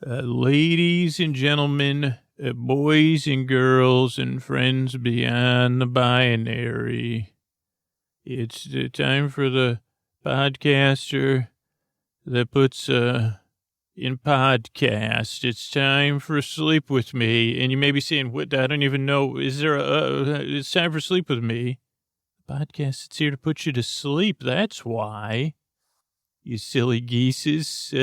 Ladies and gentlemen, boys and girls, and friends beyond the binary, it's the time for the podcaster that puts in podcast. It's time for Sleep With Me. And you may be saying, what? I don't even know. Is there it's time for Sleep With Me. The podcast that's here to put you to sleep. That's why. You silly geeses.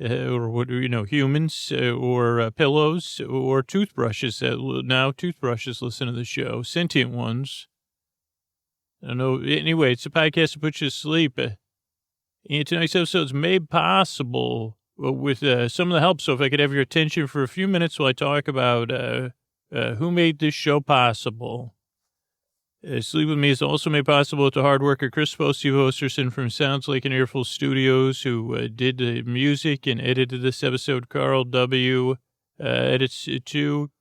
Or what, humans, or pillows, or toothbrushes. Now toothbrushes listen to the show. Sentient ones. I don't know. Anyway, it's a podcast to put you to sleep. And tonight's episode is made possible with some of the help. So if I could have your attention for a few minutes while I talk about who made this show possible. Sleep With Me is also made possible with the hard worker Chris Steve Osterson from Sounds Like an Earful Studios, who did the music and edited this episode. Carl W. Edits it too.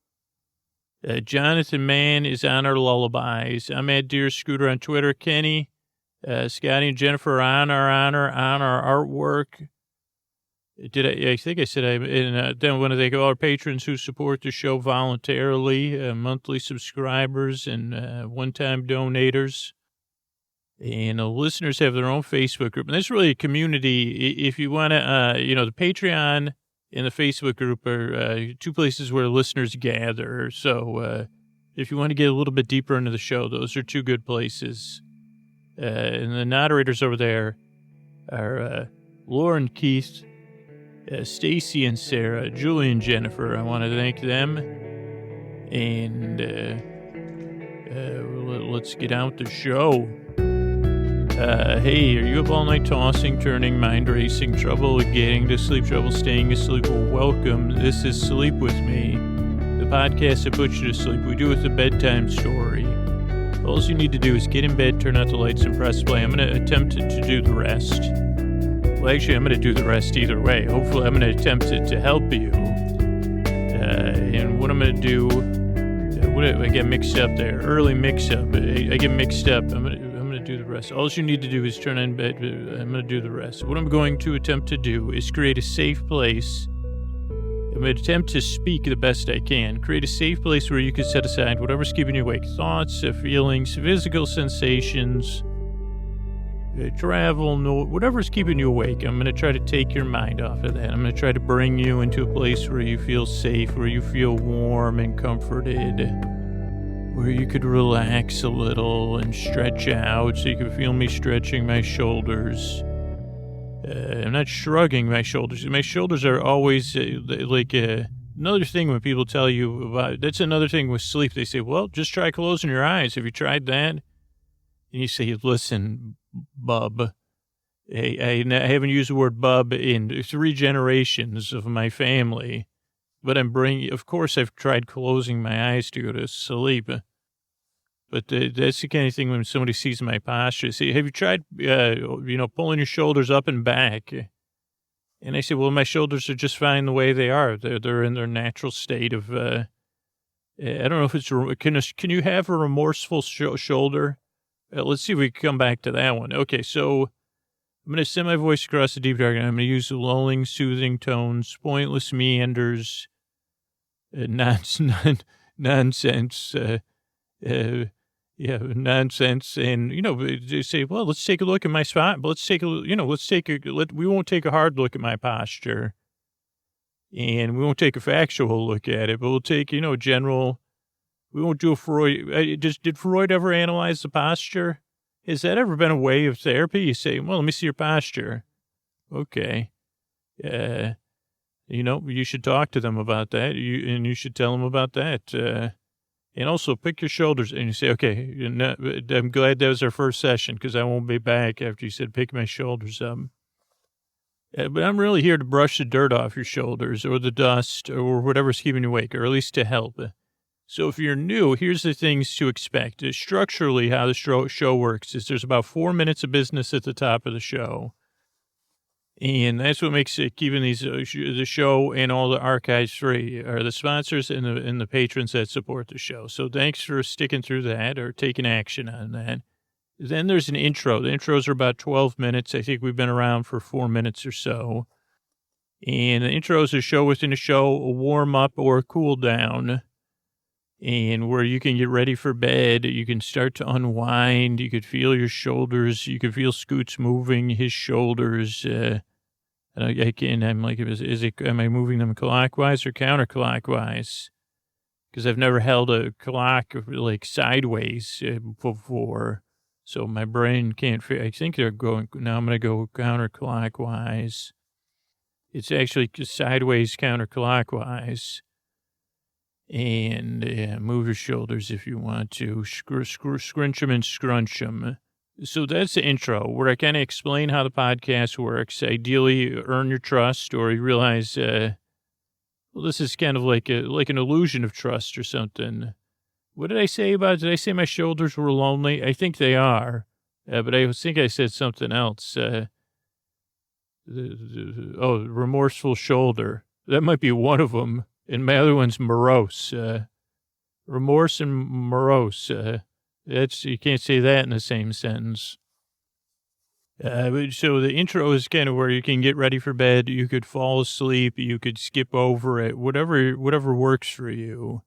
Jonathan Mann is on our lullabies. I'm at Dear Scooter on Twitter. Kenny, Scotty, and Jennifer are on our artwork. I think I said and then I want to thank all our patrons who support the show voluntarily, monthly subscribers and one-time donators. And the listeners have their own Facebook group. And that's really a community. If you want to, the Patreon and the Facebook group are two places where listeners gather. So if you want to get a little bit deeper into the show, those are two good places. And the moderators over there are Lauren Keith, Stacy and Sarah, Julie and Jennifer. I want to thank them. And let's get out the show. Hey, are you up all night tossing, turning, mind racing, trouble getting to sleep, trouble staying asleep? Well, welcome. This is Sleep With Me, the podcast that puts you to sleep. We do it with a bedtime story. All you need to do is get in bed, turn out the lights, and press play. I'm going to attempt to do the rest. Well, actually, I'm going to do the rest either way. Hopefully, I'm going to attempt to help you. And what I'm going to do, I get mixed up there. Early mix-up. I get mixed up. I'm going to do the rest. All you need to do is turn in bed. I'm going to do the rest. What I'm going to attempt to do is create a safe place. I'm going to attempt to speak the best I can. Create a safe place where you can set aside whatever's keeping you awake. Thoughts, feelings, physical sensations, travel, whatever's keeping you awake. I'm going to try to take your mind off of that. I'm going to try to bring you into a place where you feel safe, where you feel warm and comforted, where you could relax a little and stretch out so you can feel me stretching my shoulders. I'm not shrugging my shoulders. My shoulders are always another thing when people tell you about, that's another thing with sleep. They say, well, just try closing your eyes. Have you tried that? And you say, listen, bub, I haven't used the word bub in 3 generations of my family, but of course I've tried closing my eyes to go to sleep. But that's the kind of thing when somebody sees my posture. Say, have you tried, pulling your shoulders up and back? And I say, well, my shoulders are just fine the way they are. They're in their natural state of, I don't know if it's, can you have a remorseful shoulder? Let's see if we can come back to that one. Okay, so I'm going to send my voice across the deep dark, and I'm going to use the lulling, soothing tones, pointless meanders, nonsense, nonsense, and, they say, well, let's take a look at my spot, but we won't take a hard look at my posture, and we won't take a factual look at it, but we'll take, general. We won't do a Freud. Did Freud ever analyze the posture? Has that ever been a way of therapy? You say, well, let me see your posture. Okay. You should talk to them about that. You should tell them about that. And also pick your shoulders. And you say, okay, I'm glad that was our first session because I won't be back after you said pick my shoulders up. But I'm really here to brush the dirt off your shoulders or the dust or whatever's keeping you awake, or at least to help. So if you're new, here's the things to expect. Structurally, how the show works is there's about 4 minutes of business at the top of the show. And that's what makes it, keeping the show and all the archives free, are the sponsors and the patrons that support the show. So thanks for sticking through that or taking action on that. Then there's an intro. The intros are about 12 minutes. I think we've been around for 4 minutes or so. And the intro is a show within a show, a warm up or a cool down, and where you can get ready for bed. You can start to unwind. You could feel your shoulders. You could feel Scoots moving his shoulders. And I'm like, am I moving them clockwise or counterclockwise? Because I've never held a clock like sideways before. So my brain can't figure. I think they're going, now I'm going to go counterclockwise. It's actually sideways counterclockwise. And move your shoulders if you want to. Scrunch them and scrunch them. So that's the intro, where I kind of explain how the podcast works. Ideally, earn your trust, or you realize, well, this is kind of like an illusion of trust or something. What did I say about it? Did I say my shoulders were lonely? I think they are, but I think I said something else. Remorseful shoulder. That might be one of them. And my other one's morose. Remorse and morose. You can't say that in the same sentence. So the intro is kind of where you can get ready for bed. You could fall asleep. You could skip over it. Whatever works for you.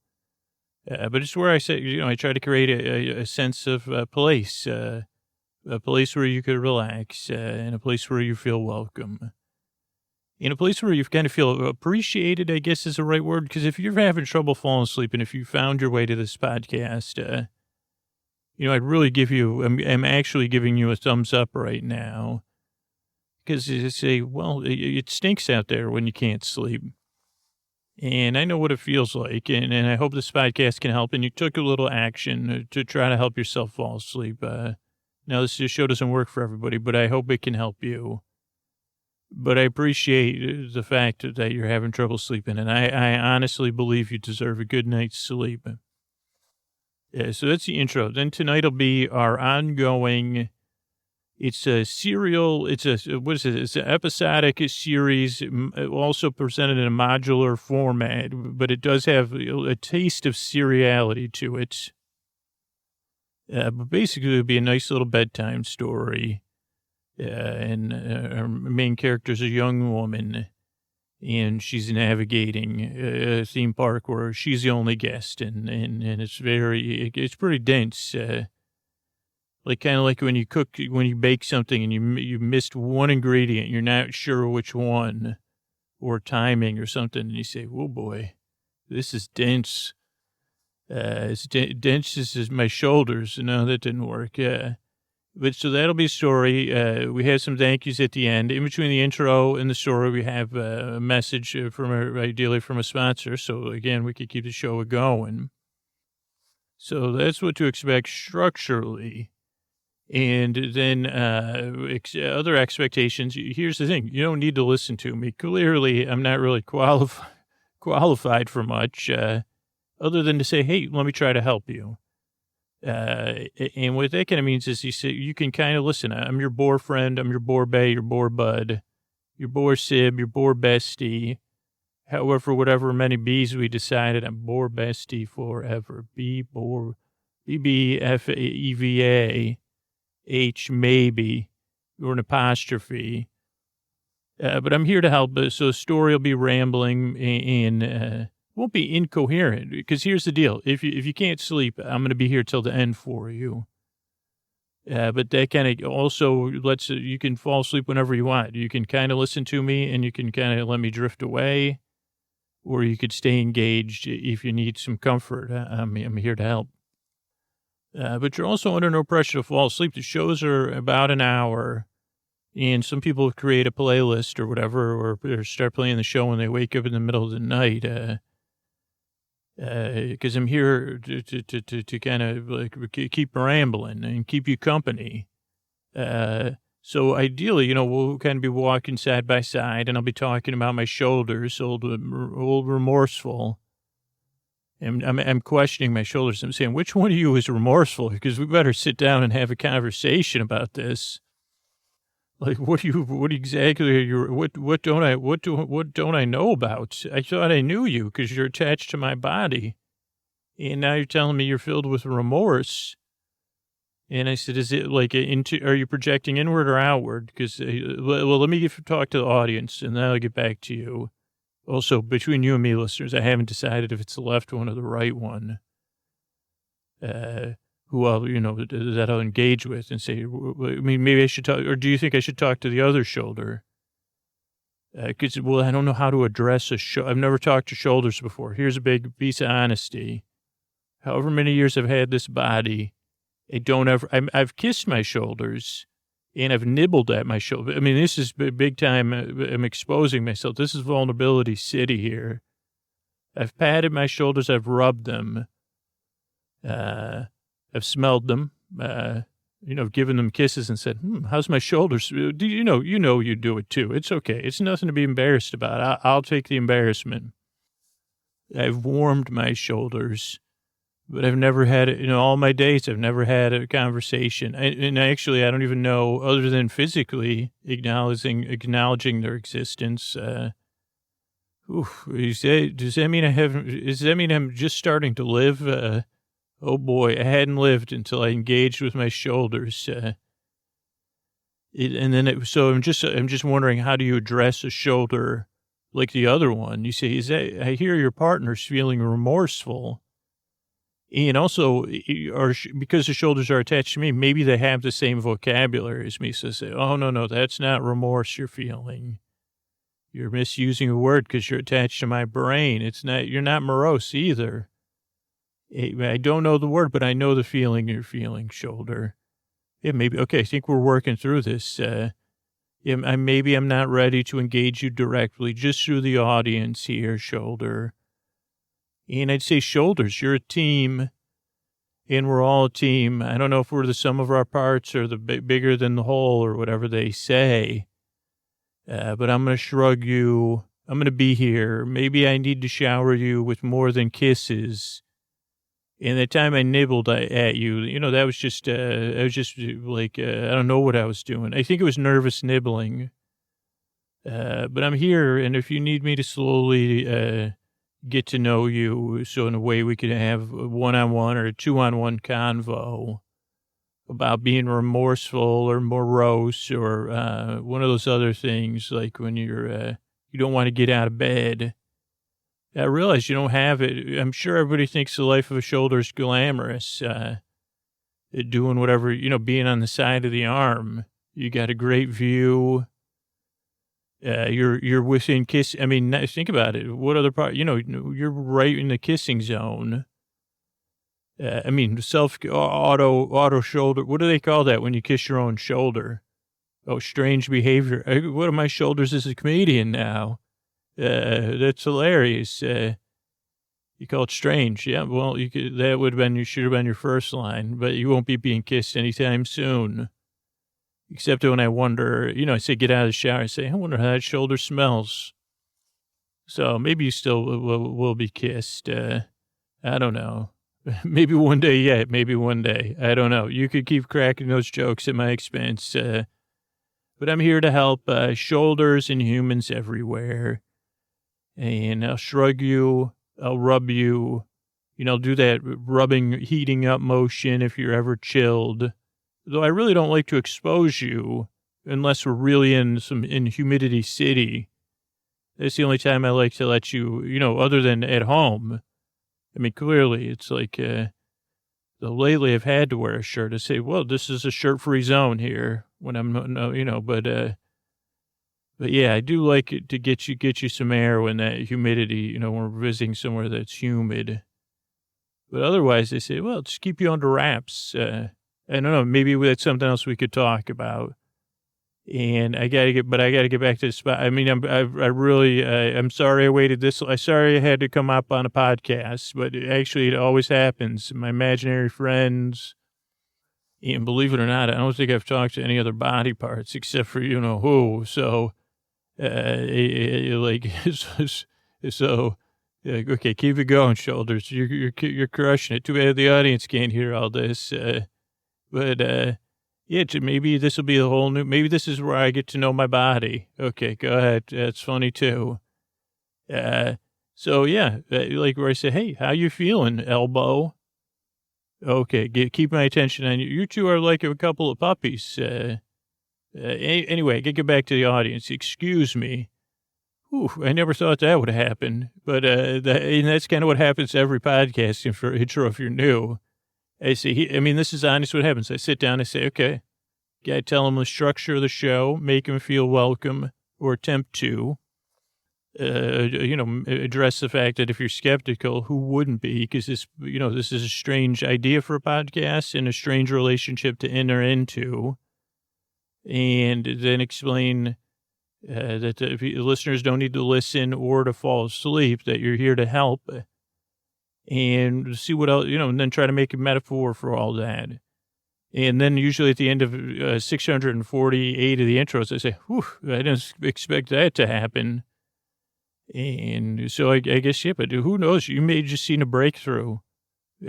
But it's where I say, I try to create a sense of place. A place where you could relax. And a place where you feel welcome. In a place where you kind of feel appreciated, I guess is the right word. Because if you're having trouble falling asleep, and if you found your way to this podcast, I'd really I'm actually giving you a thumbs up right now. Because you say, well, it stinks out there when you can't sleep. And I know what it feels like. And I hope this podcast can help. And you took a little action to try to help yourself fall asleep. Now, this show doesn't work for everybody, but I hope it can help you. But I appreciate the fact that you're having trouble sleeping, and I honestly believe you deserve a good night's sleep. Yeah, so that's the intro. Then tonight will be our ongoing, it's a serial, it's an episodic series, also presented in a modular format, but it does have a taste of seriality to it. But basically it'll be a nice little bedtime story. And our main character is a young woman, and she's navigating a theme park where she's the only guest, and it's pretty dense. Kind of like when you bake something and you missed one ingredient, you're not sure which one, or timing or something, and you say, "Oh boy, this is dense." It's dense as my shoulders. No, that didn't work. But so that'll be a story. We have some thank yous at the end. In between the intro and the story, we have a message ideally from a sponsor. So again, we could keep the show going. So that's what to expect structurally. And then other expectations. Here's the thing. You don't need to listen to me. Clearly, I'm not really qualified for much, other than to say, hey, let me try to help you. And what that kind of means is you can kind of listen. I'm your boar friend. I'm your boar bae, your boar bud, your boar sib, your boar bestie. However, whatever many B's we decided, I'm boar bestie forever. B-boar, B-B-F-E-V-A, H maybe, or an apostrophe. But I'm here to help. So the story will be rambling and won't be incoherent, because here's the deal. If you can't sleep, I'm going to be here till the end for you. But that kind of also you can fall asleep whenever you want. You can kind of listen to me, and you can kind of let me drift away, or you could stay engaged if you need some comfort. I'm here to help. But you're also under no pressure to fall asleep. The shows are about an hour, and some people create a playlist or whatever, or start playing the show when they wake up in the middle of the night. Because I'm here to kind of like keep rambling and keep you company. So ideally, we'll kind of be walking side by side, and I'll be talking about my shoulders, old remorseful. And I'm questioning my shoulders. I'm saying, which one of you is remorseful? Because we better sit down and have a conversation about this. Like, what exactly are you, what don't I know about? I thought I knew you because you're attached to my body. And now you're telling me you're filled with remorse. And I said, is it like are you projecting inward or outward? Because, well, let me talk to the audience and then I'll get back to you. Also, between you and me, listeners, I haven't decided if it's the left one or the right one. Who I'll, that I'll engage with and say, I mean, maybe I should talk, or do you think I should talk to the other shoulder? Because, I don't know how to address I've never talked to shoulders before. Here's a big piece of honesty. However many years I've had this body, I've kissed my shoulders and I've nibbled at my shoulder. I mean, this is big time. I'm exposing myself. This is vulnerability city here. I've patted my shoulders. I've rubbed them. I've smelled them, given them kisses and said, how's my shoulders? You do it too. It's okay. It's nothing to be embarrassed about. I'll take the embarrassment. I've warmed my shoulders, but I've never had it, all my days, I've never had a conversation. And actually, I don't even know, other than physically acknowledging their existence. Does that mean I'm just starting to live? Oh boy, I hadn't lived until I engaged with my shoulders. So I'm just wondering, how do you address a shoulder like the other one? You say, I hear your partner's feeling remorseful. And also, because the shoulders are attached to me, maybe they have the same vocabulary as me. So I say, oh, no, that's not remorse you're feeling. You're misusing a word because you're attached to my brain. You're not morose either. I don't know the word, but I know the feeling you're feeling, shoulder. Yeah, maybe. Okay, I think we're working through this. Maybe I'm not ready to engage you directly, just through the audience here, shoulder. And I'd say, shoulders, you're a team, and we're all a team. I don't know if we're the sum of our parts or the bigger than the whole or whatever they say, but I'm going to shrug you. I'm going to be here. Maybe I need to shower you with more than kisses. And the time I nibbled at you, that was just, I was just like, I don't know what I was doing. I think it was nervous nibbling. But I'm here, and if you need me to slowly get to know you, so in a way we could have a one-on-one or a two-on-one convo about being remorseful or morose or one of those other things, like when you don't want to get out of bed. I realize you don't have it. I'm sure everybody thinks the life of a shoulder is glamorous, doing whatever, being on the side of the arm. You got a great view. You're within kiss. I mean, think about it. What other part? You're right in the kissing zone. Auto shoulder. What do they call that when you kiss your own shoulder? Oh, strange behavior. What are my shoulders as a comedian now? That's hilarious. You call it strange. Yeah, well, you should have been your first line, but you won't be being kissed anytime soon. Except when I wonder, I say, get out of the shower. I say, I wonder how that shoulder smells. So maybe you still will be kissed. I don't know. Maybe one day yet. Maybe one day. I don't know. You could keep cracking those jokes at my expense. But I'm here to help shoulders and humans everywhere. And I'll shrug you. I'll rub you. Do that rubbing, heating up motion if you're ever chilled. Though I really don't like to expose you unless we're really in humidity city. That's the only time I like to let you, other than at home. I mean, clearly it's like, lately I've had to wear a shirt to say, well, this is a shirt-free zone here when I'm, but yeah, I do like it to get you some air when that humidity, when we're visiting somewhere that's humid. But otherwise they say, well, just keep you under wraps. I don't know. Maybe that's something else we could talk about. And I gotta get back to the spot. I mean, I'm sorry I waited I'm sorry I had to come up on a podcast, but actually it always happens. My imaginary friends, and believe it or not, I don't think I've talked to any other body parts except for, who. So, okay, keep it going, shoulders. You're crushing it. Too bad the audience can't hear all this. But maybe this will be a whole new, maybe this is where I get to know my body. Okay, go ahead. That's funny too. Like where I say, hey, how you feeling, elbow? Okay, keep my attention on you. You two are like a couple of puppies. Anyway, get back to the audience. Excuse me. Whew, I never thought that would happen. But and that's kind of what happens to every podcast for intro if you're new. I say, this is honest what happens. I sit down, I say, okay, I tell them the structure of the show, make them feel welcome, or attempt to. Address the fact that if you're skeptical, who wouldn't be? Because this is a strange idea for a podcast and a strange relationship to enter into. And then explain that the listeners don't need to listen or to fall asleep, that you're here to help and see what else, and then try to make a metaphor for all that. And then usually at the end of 648 of the intros, I say, whew, I didn't expect that to happen. And so I guess, yeah, but who knows? You may have just seen a breakthrough.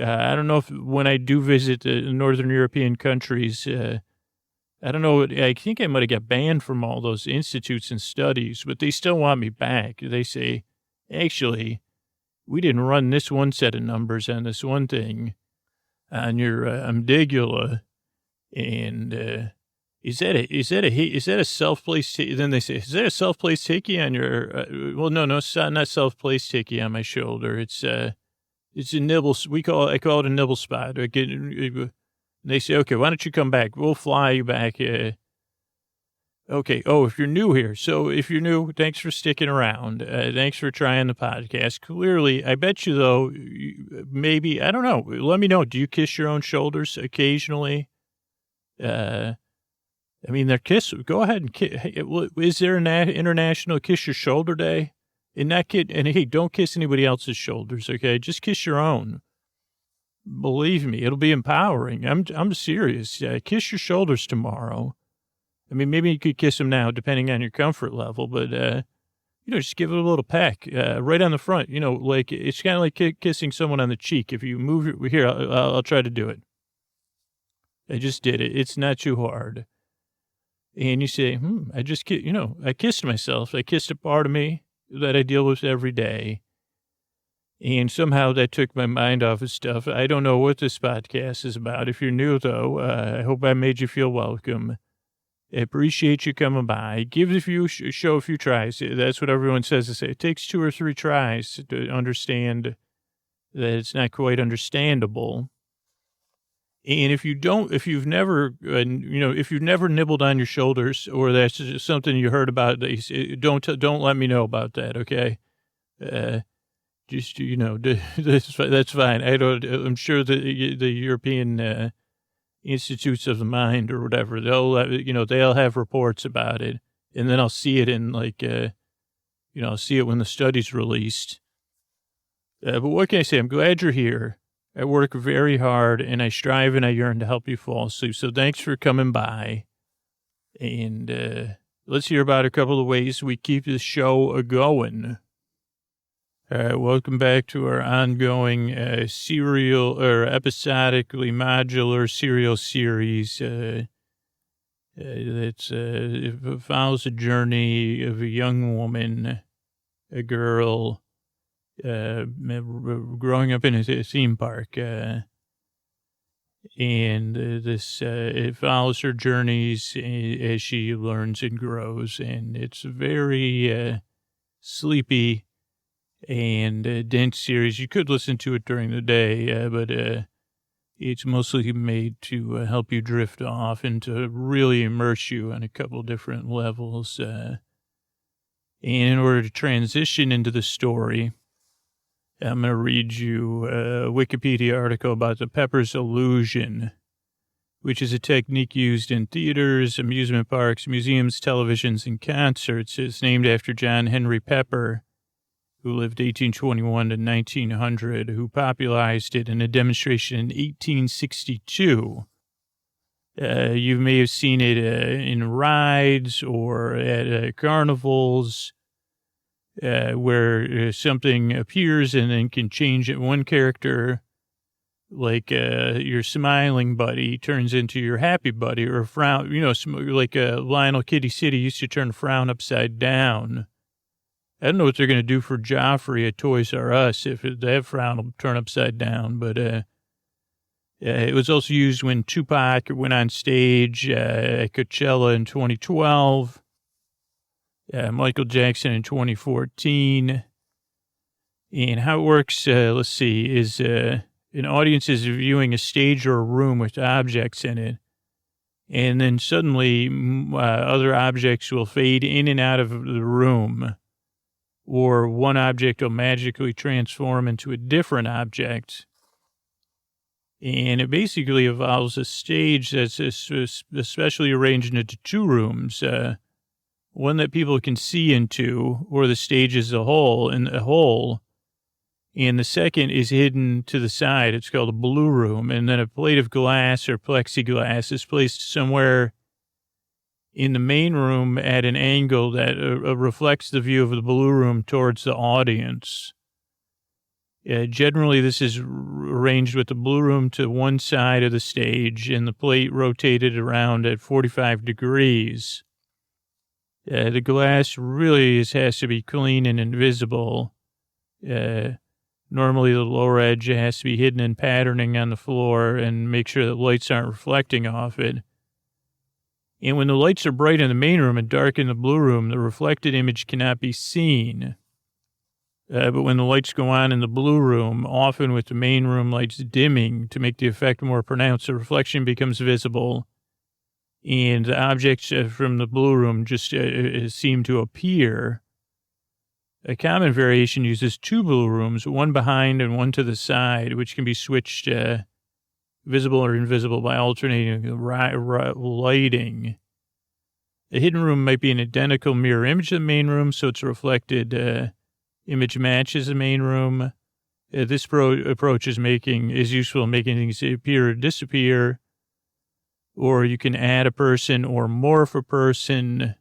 I don't know if when I do visit the Northern European countries, I don't know. I think I might have got banned from all those institutes and studies, but they still want me back. They say, actually, we didn't run this one set of numbers on this one thing on your amygdala. And is that a self-placed? Then they say, is that a self-placed hickey on your? Well, no, it's not self-placed hickey on my shoulder. It's a nibble. I call it a nibble spot. They say, okay, why don't you come back? We'll fly you back. Okay. Oh, if you're new here. So if you're new, thanks for sticking around. Thanks for trying the podcast. Clearly, I bet you though, maybe I don't know. Let me know. Do you kiss your own shoulders occasionally? They're kiss. Go ahead and kiss. Is there an international kiss your shoulder day? And hey, don't kiss anybody else's shoulders. Okay, just kiss your own. Believe me, it'll be empowering. I'm serious. Kiss your shoulders tomorrow. Maybe you could kiss them now, depending on your comfort level. But just give it a little peck right on the front. Like it's kind of like kissing someone on the cheek. If you move here, I'll try to do it. I just did it. It's not too hard. And you say, I just, I kissed myself. I kissed a part of me that I deal with every day. And somehow that took my mind off of stuff. I don't know what this podcast is about. If you're new, though, I hope I made you feel welcome. I appreciate you coming by. Give the show a few tries. That's what everyone says to say. It takes 2 or 3 tries to understand that it's not quite understandable. And if you've never nibbled on your shoulders, or that's just something you heard about, don't let me know about that, okay? That's fine. I'm sure the European Institutes of the Mind or whatever, they'll have reports about it, and then I'll see it in I'll see it when the study's released. But what can I say? I'm glad you're here. I work very hard, and I strive and I yearn to help you fall asleep. So thanks for coming by. And let's hear about a couple of ways we keep this show going. Welcome back to our ongoing serial or episodically modular serial series. It follows the journey of a young woman, a girl, growing up in a theme park, and it follows her journeys as she learns and grows, and it's a very sleepy and dense series. You could listen to it during the day, but it's mostly made to help you drift off and to really immerse you on a couple different levels. And in order to transition into the story, I'm going to read you a Wikipedia article about the Pepper's illusion, which is a technique used in theaters, amusement parks, museums, televisions, and concerts. It's named after John Henry Pepper, who lived 1821 to 1900, who popularized it in a demonstration in 1862. You may have seen it in rides or at carnivals, where something appears and then can change it. One character, like your smiling buddy, turns into your happy buddy, or a frown, like Lionel Kitty City used to turn frown upside down. I don't know what they're going to do for Joffrey at Toys R Us if that frown will turn upside down, but It was also used when Tupac went on stage at Coachella in 2012, Michael Jackson in 2014. And how it works, let's see, is an audience is viewing a stage or a room with objects in it. And then suddenly other objects will fade in and out of the room, or one object will magically transform into a different object. And it basically involves a stage that's especially arranged into two rooms, one that people can see into, or the stage as a whole, and the second is hidden to the side. It's called a blue room, and then a plate of glass or plexiglass is placed somewhere in the main room at an angle that reflects the view of the blue room towards the audience. Generally, this is arranged with the blue room to one side of the stage and the plate rotated around at 45 degrees. The glass really has to be clean and invisible. Normally, the lower edge has to be hidden in patterning on the floor and make sure that lights aren't reflecting off it. And when the lights are bright in the main room and dark in the blue room, the reflected image cannot be seen. But when the lights go on in the blue room, often with the main room lights dimming to make the effect more pronounced, the reflection becomes visible, and the objects from the blue room just seem to appear. A common variation uses two blue rooms, one behind and one to the side, which can be switched visible or invisible by alternating lighting. A hidden room might be an identical mirror image of the main room, so it's reflected image matches the main room. This approach is useful in making things appear or disappear. Or you can add a person or morph a person.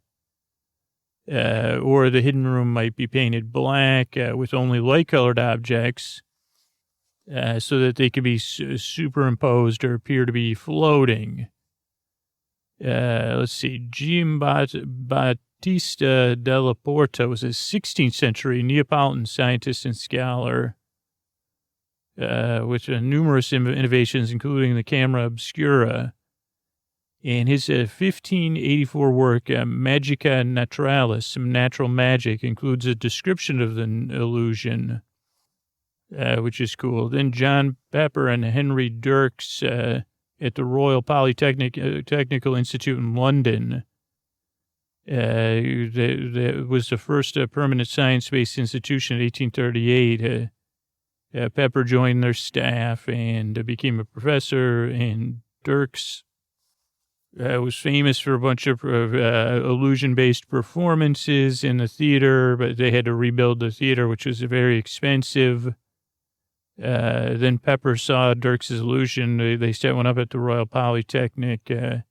Or the hidden room might be painted black with only light-colored objects so that they can be superimposed or appear to be floating. Let's see. Battista della Porta was a 16th century Neapolitan scientist and scholar with numerous innovations, including the camera obscura. And his 1584 work, Magica Naturalis, Natural Magic, includes a description of the illusion, which is cool. Then John Pepper and Henry Dirks at the Royal Technical Institute in London. That was the first permanent science-based institution in 1838. Pepper joined their staff and became a professor, and Dirks was famous for a bunch of illusion-based performances in the theater, but they had to rebuild the theater, which was very expensive. Then Pepper saw Dirks' illusion. They set one up at the Royal Polytechnic, and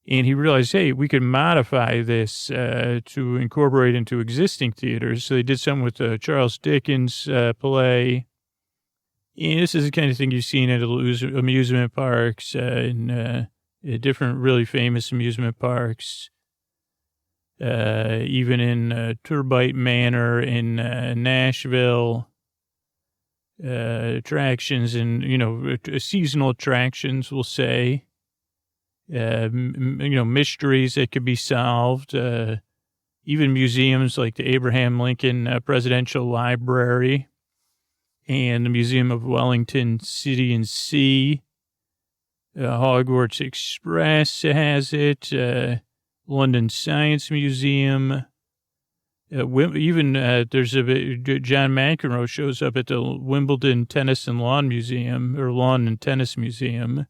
he realized, hey, we could modify this to incorporate into existing theaters. So they did something with the Charles Dickens play. And this is the kind of thing you've seen at amusement parks and different really famous amusement parks, even in Turbite Manor in Nashville, attractions and, seasonal attractions, we'll say, mysteries that could be solved, even museums like the Abraham Lincoln Presidential Library and the Museum of Wellington City and Sea. Hogwarts Express has it, London Science Museum. Even there's John McEnroe shows up at the Wimbledon Tennis and Lawn Museum, or Lawn and Tennis Museum.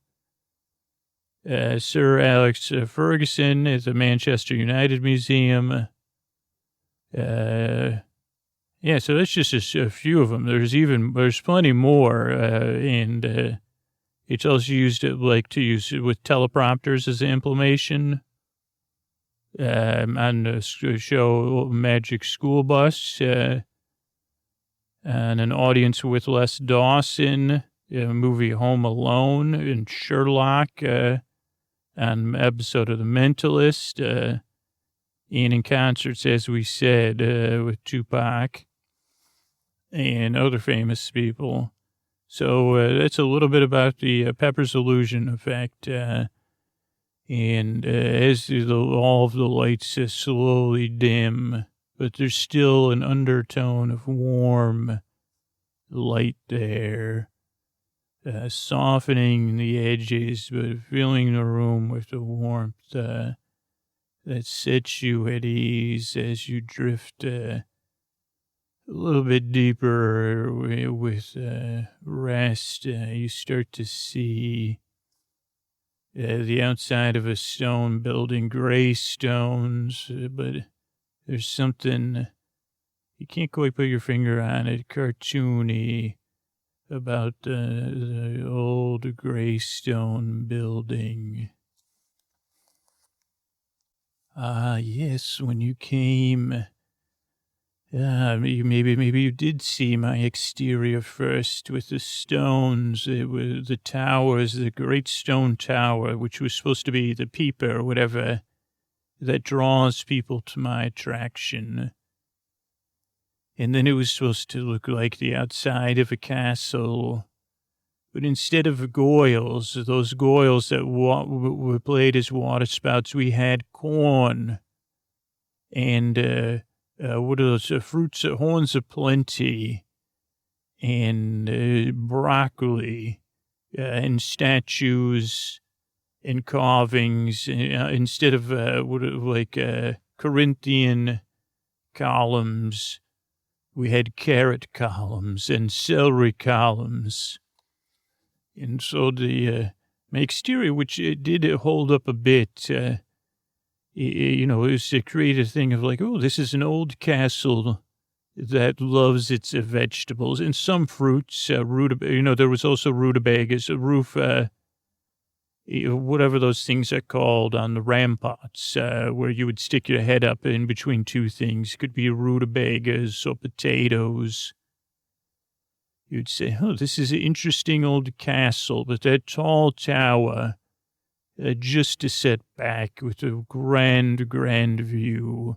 Sir Alex Ferguson at the Manchester United Museum. So that's just a few of them. There's plenty more, and it's also used to use it with teleprompters as an implementation. On the show Magic School Bus, and an audience with Les Dawson, movie Home Alone, and Sherlock, on an episode of The Mentalist, and in concerts, as we said, with Tupac and other famous people. So that's a little bit about the Pepper's illusion effect. And as all of the lights slowly dim, but there's still an undertone of warm light there, softening the edges, but filling the room with the warmth that sets you at ease as you drift a little bit deeper with rest. You start to see the outside of a stone building, gray stones, but there's something, you can't quite put your finger on it, cartoony about the old gray stone building. Ah, yes, when you came, maybe you did see my exterior first with the stones. It was the towers, the great stone tower, which was supposed to be the peeper or whatever that draws people to my attraction. And then it was supposed to look like the outside of a castle. But instead of goyles, those goyles that were played as water spouts, we had corn and what are those fruits, horns of plenty, and broccoli, and statues and carvings, instead of Corinthian columns. We had carrot columns and celery columns. And so my exterior, which it did hold up a bit, it was to create a thing of like, oh, this is an old castle that loves its vegetables and some fruits, there was also rutabagas, whatever those things are called on the ramparts, where you would stick your head up in between two things. Could be rutabagas or potatoes. You'd say, oh, this is an interesting old castle, but that tall tower, just to set back with a grand, grand view.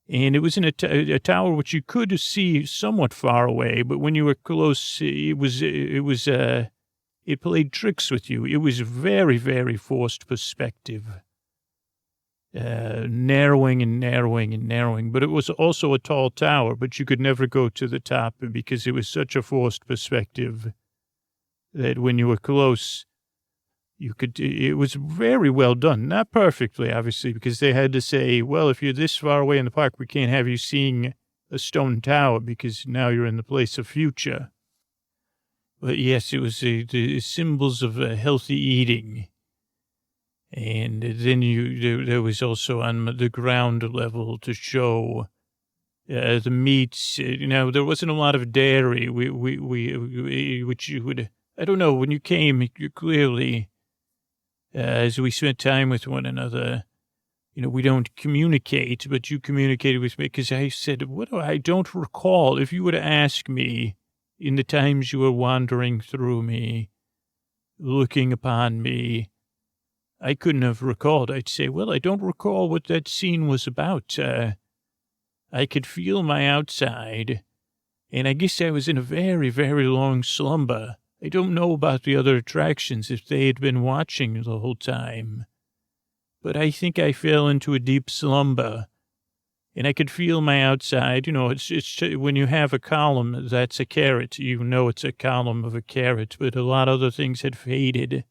And it was in a tower which you could see somewhat far away, but when you were close, it played tricks with you. It was very, very forced perspective, narrowing and narrowing and narrowing. But it was also a tall tower, but you could never go to the top because it was such a forced perspective that when you were close, it was very well done. Not perfectly, obviously, because they had to say, well, if you're this far away in the park, we can't have you seeing a stone tower because now you're in the place of future. But yes, it was the symbols of healthy eating. And then there was also on the ground level to show the meats. There wasn't a lot of dairy, which you would, I don't know, when you came, you clearly, as we spent time with one another, we don't communicate, but you communicated with me because I said, I don't recall. If you were to ask me in the times you were wandering through me, looking upon me, I couldn't have recalled. I'd say, well, I don't recall what that scene was about. I could feel my outside, and I guess I was in a very, very long slumber. I don't know about the other attractions if they had been watching the whole time, but I think I fell into a deep slumber, and I could feel my outside. It's when you have a column that's a carrot, it's a column of a carrot, but a lot of other things had faded.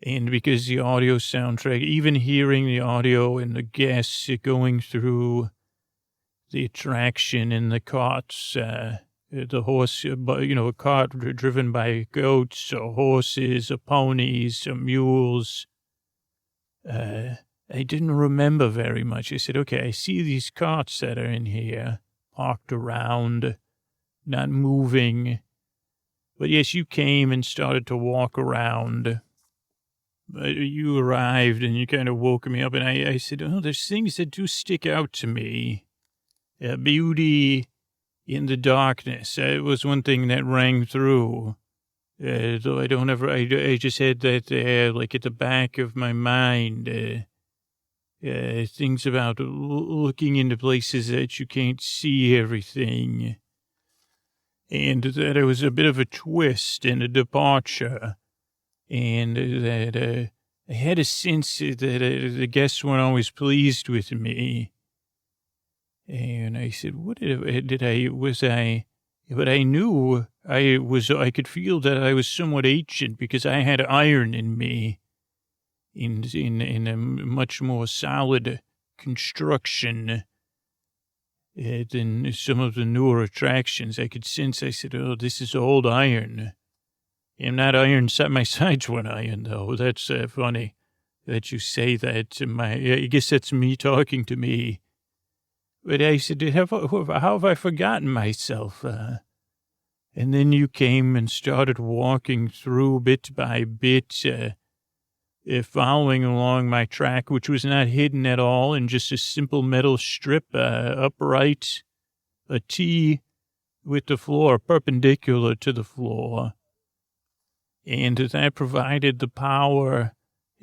And because the audio soundtrack, even hearing the audio and the guests going through the attraction in the carts, the horse, a cart driven by goats or horses or ponies or mules. I didn't remember very much. I said, okay, I see these carts that are in here, parked around, not moving. But yes, you came and started to walk around. But you arrived and you kind of woke me up, and I said, oh, there's things that do stick out to me. Beauty in the darkness. It was one thing that rang through. Though I just had that there, like at the back of my mind. Things about looking into places that you can't see everything. and that it was a bit of a twist and a departure, and that I had a sense that the guests weren't always pleased with me. And I said, what did I, was I, but I knew I could feel that I was somewhat ancient because I had iron in me in a much more solid construction than some of the newer attractions. I could sense, I said, oh, this is old iron. I'm not iron, my sides weren't iron, though. That's funny that you say that. I guess that's me talking to me. But I said, how have I forgotten myself? And then you came and started walking through bit by bit, following along my track, which was not hidden at all, and just a simple metal strip, upright, a T with the floor perpendicular to the floor. And that provided the power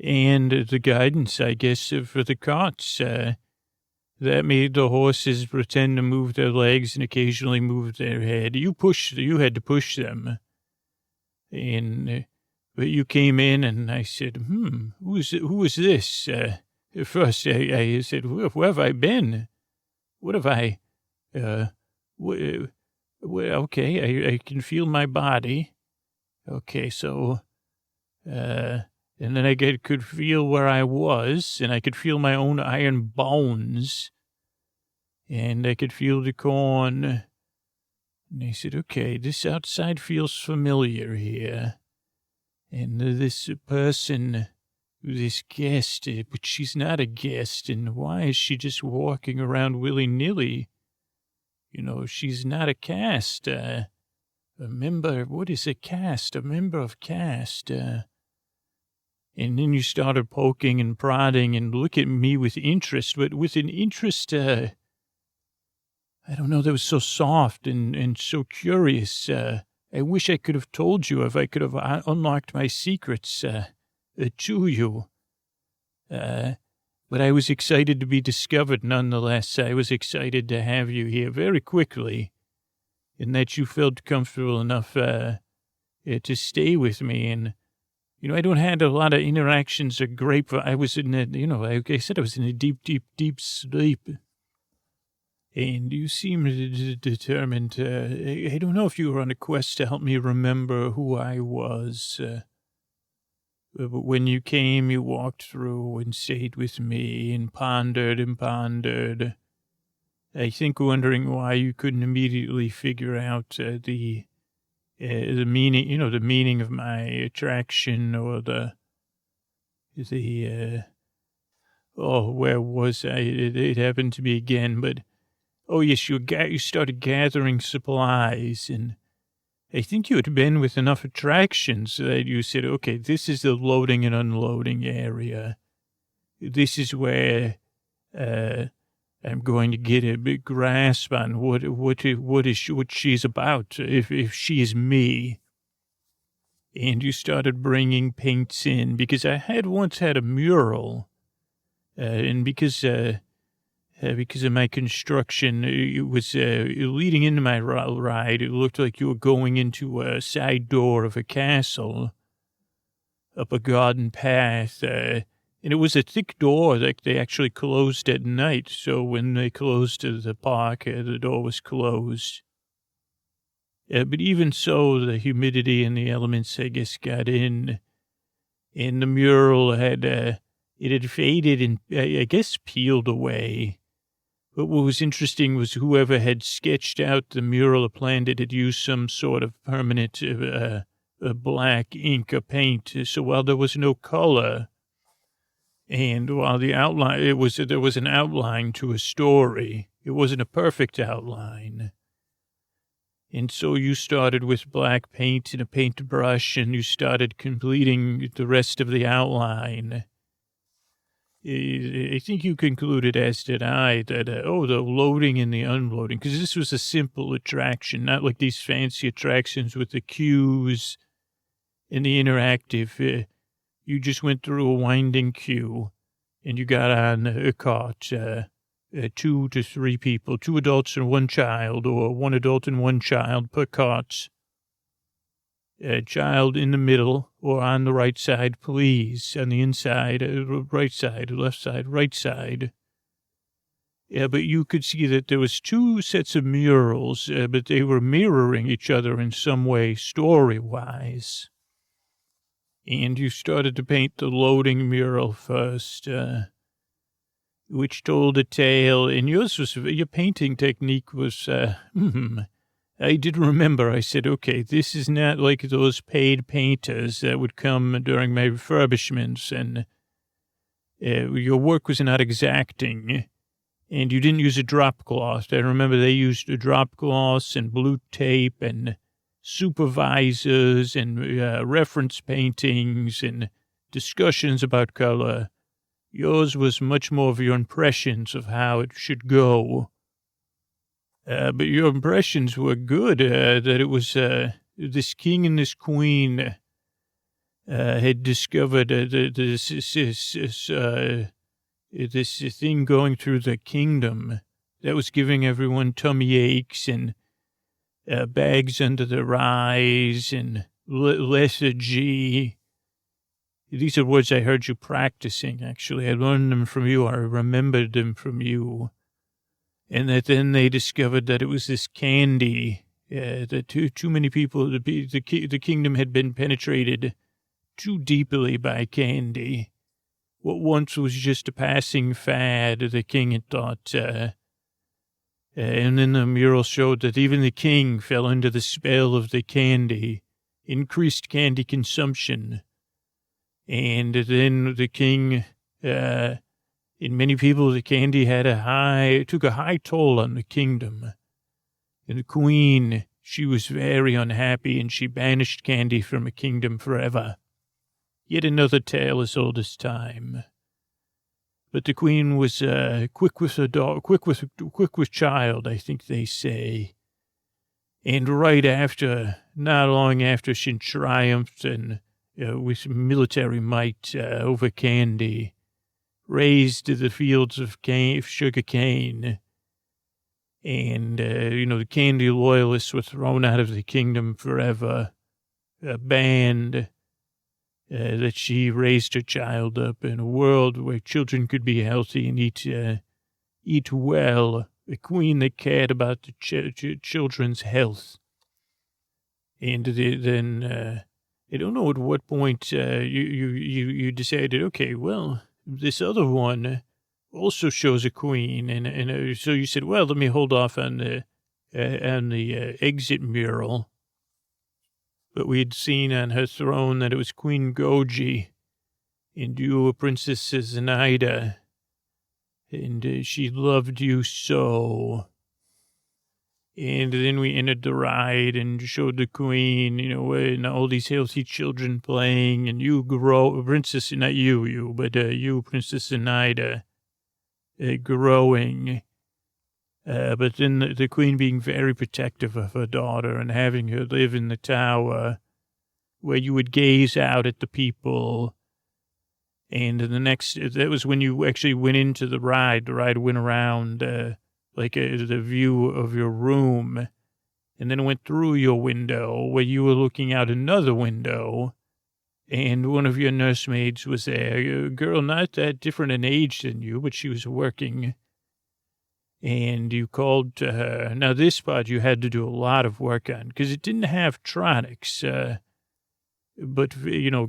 and the guidance, I guess, for the carts. That made the horses pretend to move their legs and occasionally move their head. You had to push them. And, but you came in and I said, who is this? At first I said, where have I been? What have I, okay, I can feel my body. Okay, so, and then I could feel where I was, and I could feel my own iron bones, and I could feel the corn. And I said, okay, this outside feels familiar here. And this person, this guest, but she's not a guest, and why is she just walking around willy-nilly? You know, she's not a cast, a member, what is a cast? A member of cast, and then you started poking and prodding and look at me with interest, but with an interest, I don't know, that was so soft and so curious. I wish I could have told you, if I could have unlocked my secrets to you. But I was excited to be discovered nonetheless. I was excited to have you here very quickly, and that you felt comfortable enough to stay with me. And, you know, I don't have a lot of interactions or I was in a, you know, like I said, I was in a deep, deep, deep sleep. And you seemed determined. I don't know if you were on a quest to help me remember who I was. But when you came, you walked through and stayed with me and pondered and pondered. I think wondering why you couldn't immediately figure out the meaning, you know, the meaning of my attraction, or where was I? It happened to me again, but, oh yes, you started gathering supplies, and I think you had been with enough attractions that you said, okay, this is the loading and unloading area. This is where, I'm going to get a big grasp on what she's about, if she is me. And you started bringing paints in, because I had once had a mural, and because of my construction, it was leading into my ride. It looked like you were going into a side door of a castle, up a garden path. And it was a thick door that they actually closed at night. So when they closed the park, the door was closed. But even so, the humidity and the elements, I guess, got in. And the mural it had faded and, I guess, peeled away. But what was interesting was whoever had sketched out the mural or planned it had used some sort of permanent black ink or paint. So while there was no color, and while the outline, there was an outline to a story, it wasn't a perfect outline. And so you started with black paint and a paintbrush, and you started completing the rest of the outline. I think you concluded, as did I, that, the loading and the unloading, because this was a simple attraction, not like these fancy attractions with the queues and the interactive. You just went through a winding queue, and you got on a cart, 2 to 3 people, 2 adults and 1 child, or 1 adult and 1 child per cot. A child in the middle or on the right side, please. On the inside, right side, left side, right side. Yeah, but you could see that there was 2 sets of murals, but they were mirroring each other in some way, story-wise. And you started to paint the loading mural first, which told a tale. And your painting technique was, I did remember. I said, okay, this is not like those paid painters that would come during my refurbishments, and your work was not exacting. And you didn't use a drop cloth. I remember they used a drop cloths and blue tape and supervisors and reference paintings and discussions about color. Yours was much more of your impressions of how it should go. But your impressions were good, that it was this king and this queen had discovered this thing going through the kingdom that was giving everyone tummy aches and bags under their eyes and lethargy. These are words I heard you practicing, actually. I learned them from you. I remembered them from you. And that then they discovered that it was this candy, that too many people, the kingdom had been penetrated too deeply by candy. What once was just a passing fad, the king had thought, and then the mural showed that even the king fell under the spell of the candy, increased candy consumption. And then the king, in many people, the candy took a high toll on the kingdom. And the queen, she was very unhappy, and she banished candy from a kingdom forever. Yet another tale as old as time. But the queen was quick with child, I think they say. And not long after, she triumphed and with military might over candy, raised the fields of sugar cane. And, the candy loyalists were thrown out of the kingdom forever, banned. That she raised her child up in a world where children could be healthy and eat well, a queen that cared about the children's health. And then I don't know at what point you decided, okay, well, this other one also shows a queen, and so you said, well, let me hold off on the exit mural. But we had seen on her throne that it was Queen Goji, and you were Princess Zenaida, and she loved you so. And then we entered the ride and showed the queen, and all these healthy children playing, and you Princess, not you, but you, Princess Zenaida, growing. But then the queen being very protective of her daughter and having her live in the tower where you would gaze out at the people. And that was when you actually went into the ride. The ride went around the view of your room, and then went through your window where you were looking out another window. And one of your nursemaids was there, a girl not that different in age than you, but she was working. And you called to her. Now, this part you had to do a lot of work on because it didn't have tronics, but,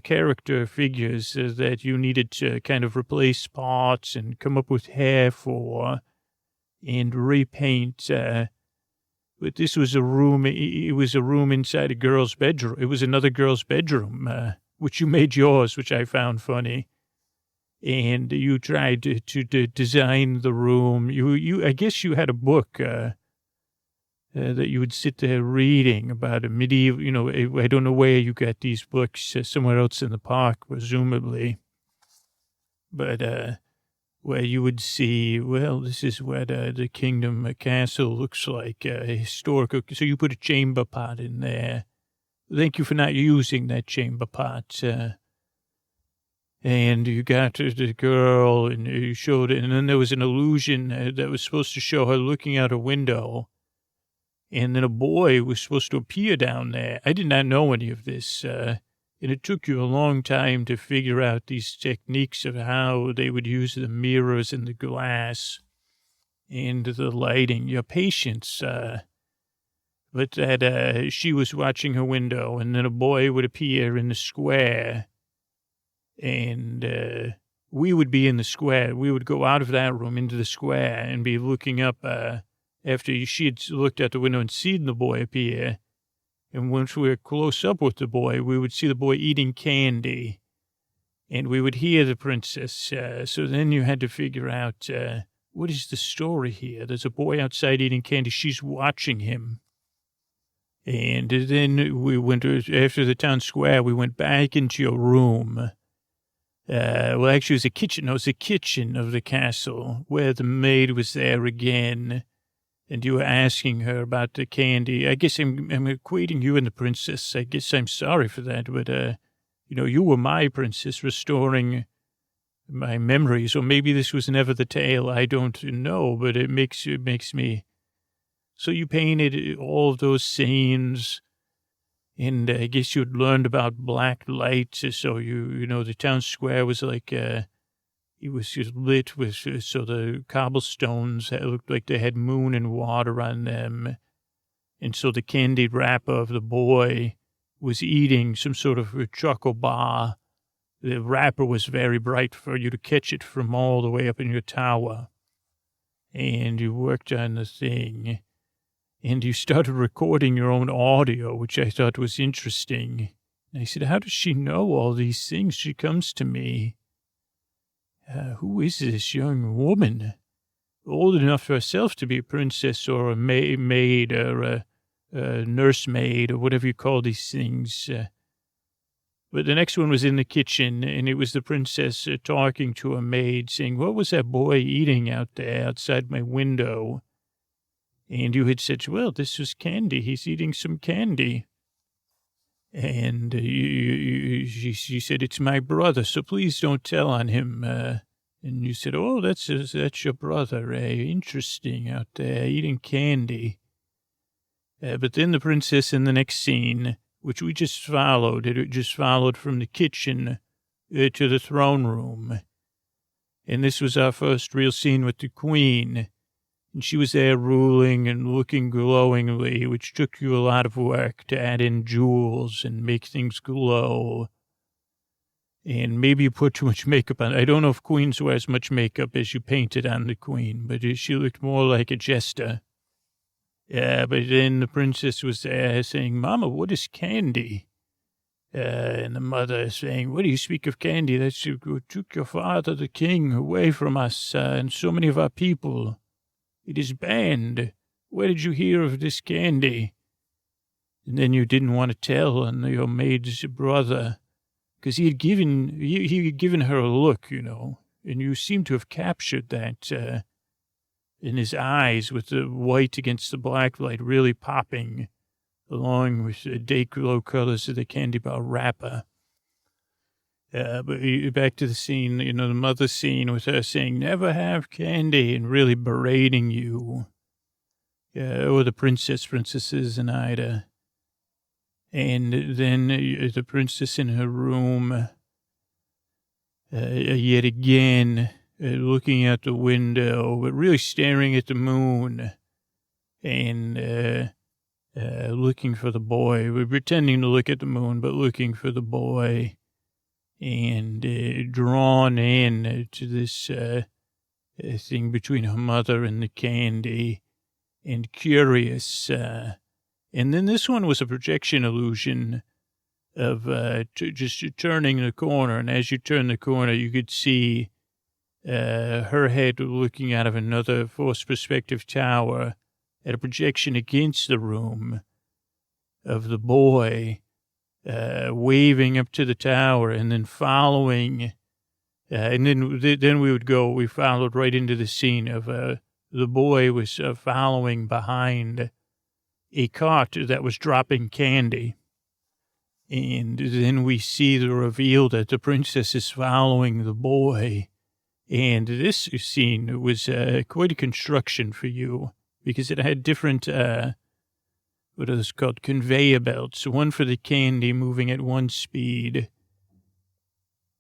character figures that you needed to kind of replace parts and come up with hair for and repaint. But this was a room. It was a room inside a girl's bedroom. It was another girl's bedroom, which you made yours, which I found funny. And you tried to design the room. I guess you had a book that you would sit there reading about a medieval, I don't know where you got these books, somewhere else in the park, presumably. But where you would see, well, this is what the kingdom castle looks like, historical. So you put a chamber pot in there. Thank you for not using that chamber pot. and you got to the girl, and you showed it, and then there was an illusion that was supposed to show her looking out a window, and then a boy was supposed to appear down there. I did not know any of this, and it took you a long time to figure out these techniques of how they would use the mirrors and the glass and the lighting. Your patience, but that she was watching her window, and then a boy would appear in the square, and we would be in the square. We would go out of that room into the square and be looking up after she had looked out the window and seen the boy appear. And once we were close up with the boy, we would see the boy eating candy, and we would hear the princess. So then you had to figure out, what is the story here? There's a boy outside eating candy. She's watching him. And then we went, after the town square, we went back into your room. Well, actually, it was a kitchen. No, it was the kitchen of the castle where the maid was there again. And you were asking her about the candy. I guess I'm equating you and the princess. I guess I'm sorry for that. But, you were my princess, restoring my memories. Or maybe this was never the tale. I don't know. But it makes me. So you painted all of those scenes. And I guess you'd learned about black light. So, the town square was like, it was just lit with, so the cobblestones looked like they had moon and water on them. And so the candied wrapper of the boy was eating some sort of a choco bar. The wrapper was very bright for you to catch it from all the way up in your tower. And you worked on the thing. And you started recording your own audio, which I thought was interesting. And I said, how does she know all these things? She comes to me. Who is this young woman? Old enough herself to be a princess or a maid or a nursemaid or whatever you call these things. But the next one was in the kitchen, and it was the princess talking to a maid, saying, what was that boy eating out there outside my window? And you had said, well, this was candy. He's eating some candy. And she said, it's my brother, so please don't tell on him. And you said, oh, that's your brother, interesting out there, eating candy. But then the princess in the next scene, which we just followed, it just followed from the kitchen to the throne room. And this was our first real scene with the queen. And she was there ruling and looking glowingly, which took you a lot of work to add in jewels and make things glow. And maybe you put too much makeup on. I don't know if queens wear as much makeup as you painted on the queen, but she looked more like a jester. Yeah, but then the princess was there saying, Mama, what is candy? And the mother saying, what do you speak of candy? That took your father, the king, away from us and so many of our people. It is banned. Where did you hear of this candy? And then you didn't want to tell on your maid's brother, because he had given her a look, and you seem to have captured that in his eyes with the white against the black light really popping, along with the day-glow colors of the candy bar wrapper. But back to the scene, the mother scene with her saying, never have candy, and really berating you. Or the princesses and Ida. And then the princess in her room, yet again, looking out the window, but really staring at the moon and looking for the boy. We're pretending to look at the moon, but looking for the boy. And drawn in to this thing between her mother and the candy, and curious. And then this one was a projection illusion of just turning the corner, and as you turn the corner, you could see her head looking out of another forced perspective tower at a projection against the room of the boy. Waving up to the tower and then following, and then we followed right into the scene of the boy was following behind a cart that was dropping candy. And then we see the reveal that the princess is following the boy. And this scene was quite a construction for you because it had different, what are those called, conveyor belts. One for the candy moving at one speed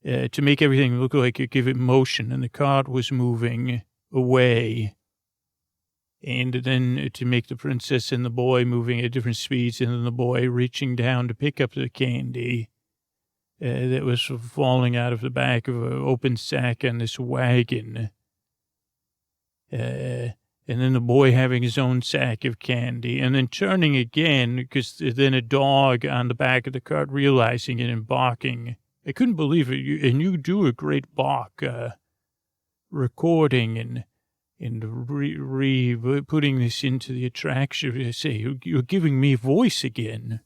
to make everything look like it give it motion, and the cart was moving away. And then to make the princess and the boy moving at different speeds, and then the boy reaching down to pick up the candy that was falling out of the back of an open sack on this wagon. And then the boy having his own sack of candy, and then turning again, because then a dog on the back of the cart realizing it and barking. I couldn't believe it. And you do a great bark, recording and putting this into the attraction. I say, you're giving me voice again.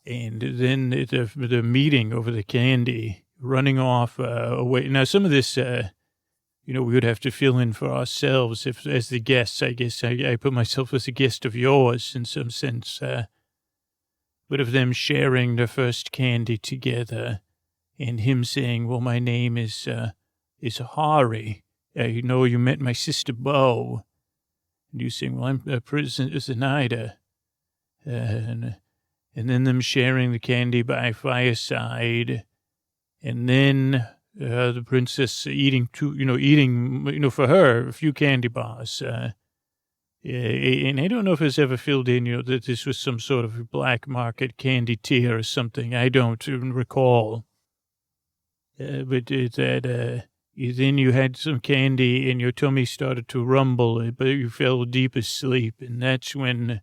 And then the meeting over the candy, running off away. Now, some of this, we would have to fill in for ourselves as the guests. I guess I put myself as a guest of yours in some sense. But of them sharing the first candy together, and him saying, well, my name is Hari. You met my sister Bo. And you saying, well, I'm a Zenaida. And then them sharing the candy by fireside. And then the princess eating for her, a few candy bars. And I don't know if it's ever filled in, that this was some sort of black market candy tier or something. I don't even recall. But that then you had some candy and your tummy started to rumble, but you fell deep asleep. And that's when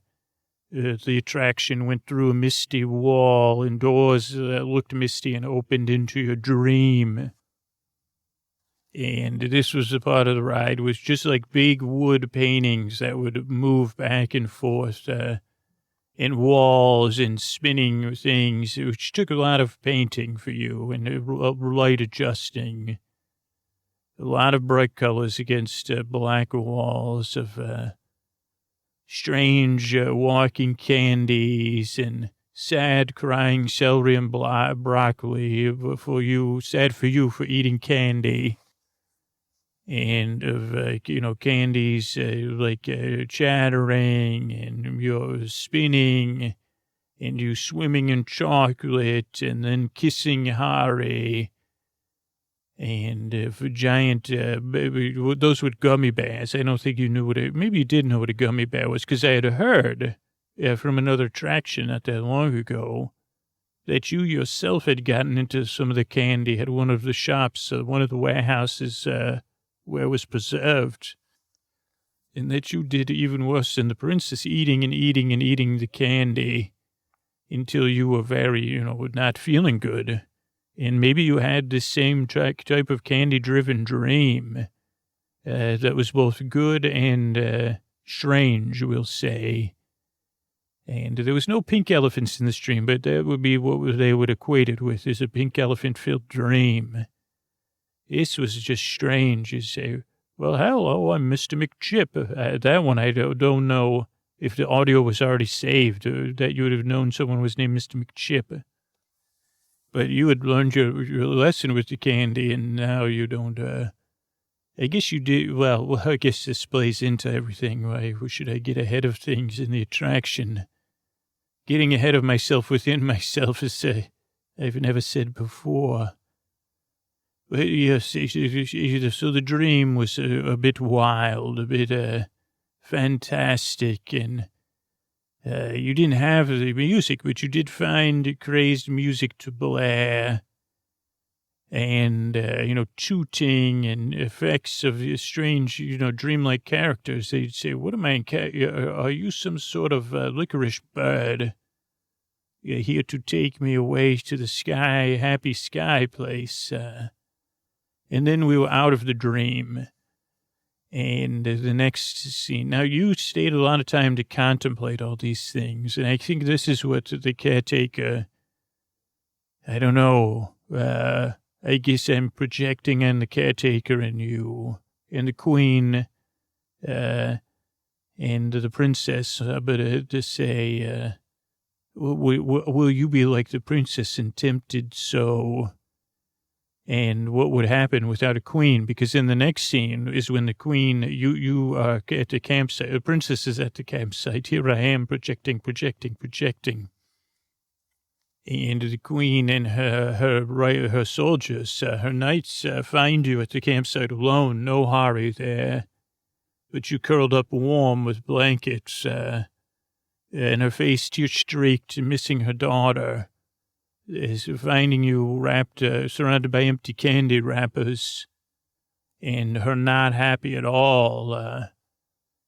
the attraction went through a misty wall and doors that looked misty and opened into your dream. And this was a part of the ride, was just like big wood paintings that would move back and forth, and walls and spinning things, which took a lot of painting for you and light adjusting. A lot of bright colors against black walls of strange walking candies and sad crying celery and broccoli for you, sad for you for eating candy. And of, candies chattering and you're spinning and you swimming in chocolate and then kissing Hari. And for giant, those with gummy bears. I don't think you knew maybe you did know what a gummy bear was, because I had heard from another attraction not that long ago that you yourself had gotten into some of the candy at one of the shops, one of the warehouses where it was preserved, and that you did even worse than the princess, eating and eating and eating the candy until you were very, not feeling good. And maybe you had the same type of candy-driven dream that was both good and strange, we'll say. And there was no pink elephants in this dream, but that would be what they would equate it with, is a pink elephant-filled dream. This was just strange. You say, well, hello, I'm Mr. McChip. That one, I don't know if the audio was already saved, that you would have known someone was named Mr. McChip. But you had learned your lesson with the candy, and now you don't, I guess you did, well, I guess this plays into everything. Why should I get ahead of things in the attraction? Getting ahead of myself within myself is, I've never said before. But yes, so the dream was a bit wild, a bit fantastic, and you didn't have the music, but you did find crazed music to blare, and, tooting and effects of strange, dreamlike characters. They'd say, what am I, are you some sort of licorice bird? You're here to take me away to the sky, happy sky place. And then we were out of the dream. And the next scene. Now, you stayed a lot of time to contemplate all these things. And I think this is what the caretaker, I don't know, I guess I'm projecting on the caretaker and you and the queen and the princess, but to say, will you be like the princess and tempted so? And what would happen without a queen? Because in the next scene is when the queen, you are at the campsite. The princess is at the campsite. Here I am projecting. And the queen and her soldiers, her knights, find you at the campsite alone. No Hari there, but you curled up warm with blankets, and her face tear-streaked, missing her daughter. Is finding you wrapped, surrounded by empty candy wrappers, and her not happy at all,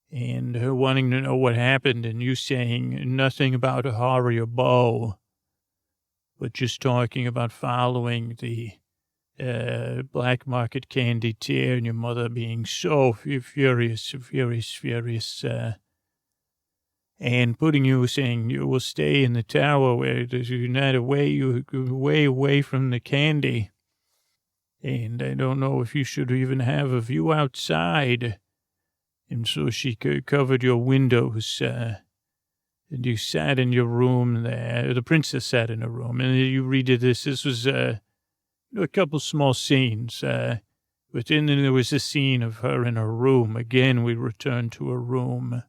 and her wanting to know what happened, and you saying nothing about Hari or Bo, but just talking about following the black market candy tear, and your mother being so furious, and putting you, saying you will stay in the tower where you're not way away from the candy. And I don't know if you should even have a view outside. And so she covered your windows, and you sat in your room there. The princess sat in her room, and you redid this. This was a couple small scenes. But then there was a scene of her in her room. Again, we returned to her room.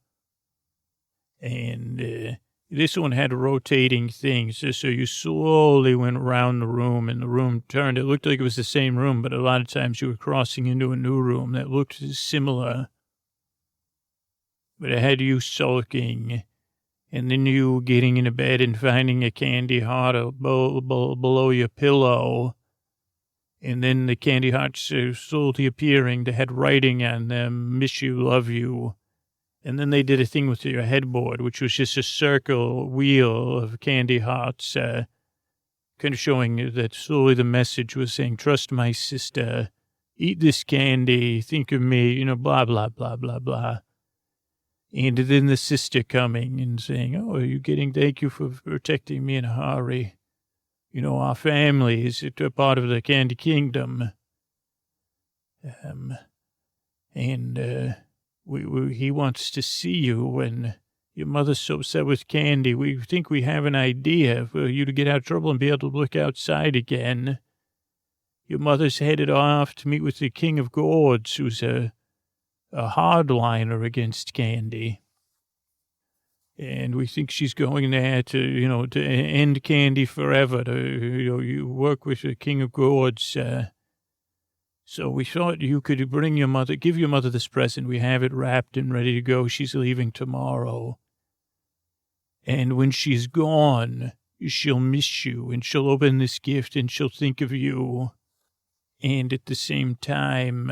And this one had rotating things, so you slowly went around the room, and the room turned. It looked like it was the same room, but a lot of times you were crossing into a new room that looked similar. But it had you sulking, and then you getting into bed and finding a candy heart below your pillow, and then the candy hearts slowly appearing that had writing on them, miss you, love you. And then they did a thing with your headboard, which was just a circle wheel of candy hearts, kind of showing that slowly the message was saying, trust my sister, eat this candy, think of me, blah, blah, blah, blah, blah. And then the sister coming and saying, thank you for protecting me and Hari. Our family is a part of the Candy Kingdom. He wants to see you when your mother's so upset with candy. We think we have an idea for you to get out of trouble and be able to look outside again. Your mother's headed off to meet with the King of Gourds, who's a hardliner against candy. And we think she's going there to end candy forever, you work with the King of Gourds, So we thought you could give your mother this present. We have it wrapped and ready to go. She's leaving tomorrow. And when she's gone, she'll miss you, and she'll open this gift, and she'll think of you. And at the same time,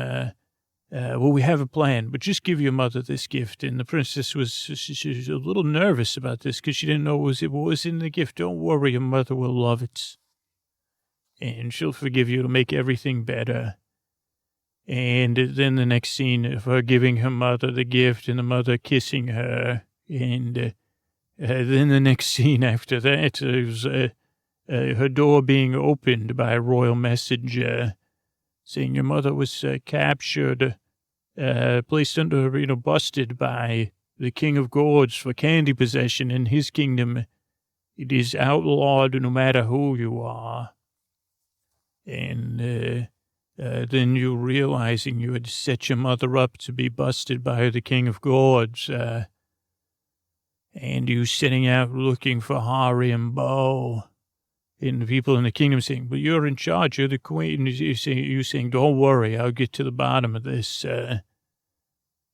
we have a plan, but just give your mother this gift. And the princess she was a little nervous about this because she didn't know what was in the gift. Don't worry, your mother will love it. And she'll forgive you. It'll make everything better. And then the next scene of her giving her mother the gift and the mother kissing her. And then the next scene after that is her door being opened by a royal messenger saying your mother was captured, placed under, busted by the King of Gourds for candy possession. In his kingdom, it is outlawed no matter who you are. And then you realizing you had set your mother up to be busted by the King of Gourds, and you setting out looking for Hari and Bo, and the people in the kingdom saying, but you're in charge, you're the queen. You saying, don't worry, I'll get to the bottom of this.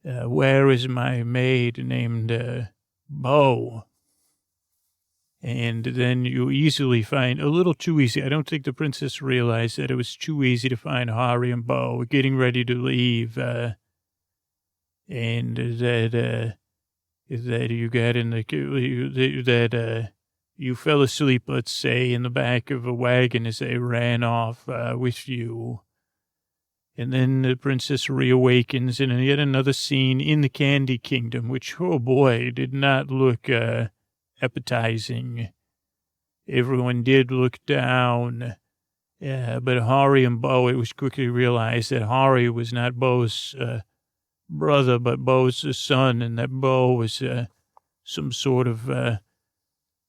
Where is my maid named Bo? And then you easily find, a little too easy. I don't think the princess realized that it was too easy to find Hari and Bo getting ready to leave. And that you got in that you fell asleep, let's say, in the back of a wagon as they ran off with you. And then the princess reawakens in yet another scene in the Candy Kingdom, which, oh boy, did not look appetizing. Everyone did look down, but Hari and Bo, it was quickly realized that Hari was not Bo's brother, but Bo's son, and that Bo was some sort of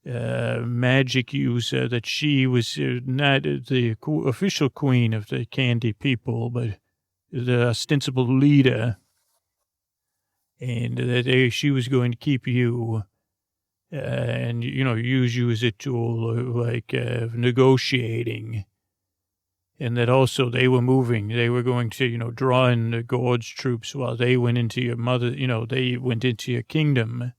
magic user, that she was not the official queen of the candy people, but the ostensible leader, and that she was going to keep you and, use you as a tool, of negotiating. And that also they were moving. They were going to, draw in the Gorge troops while they went into your they went into your kingdom.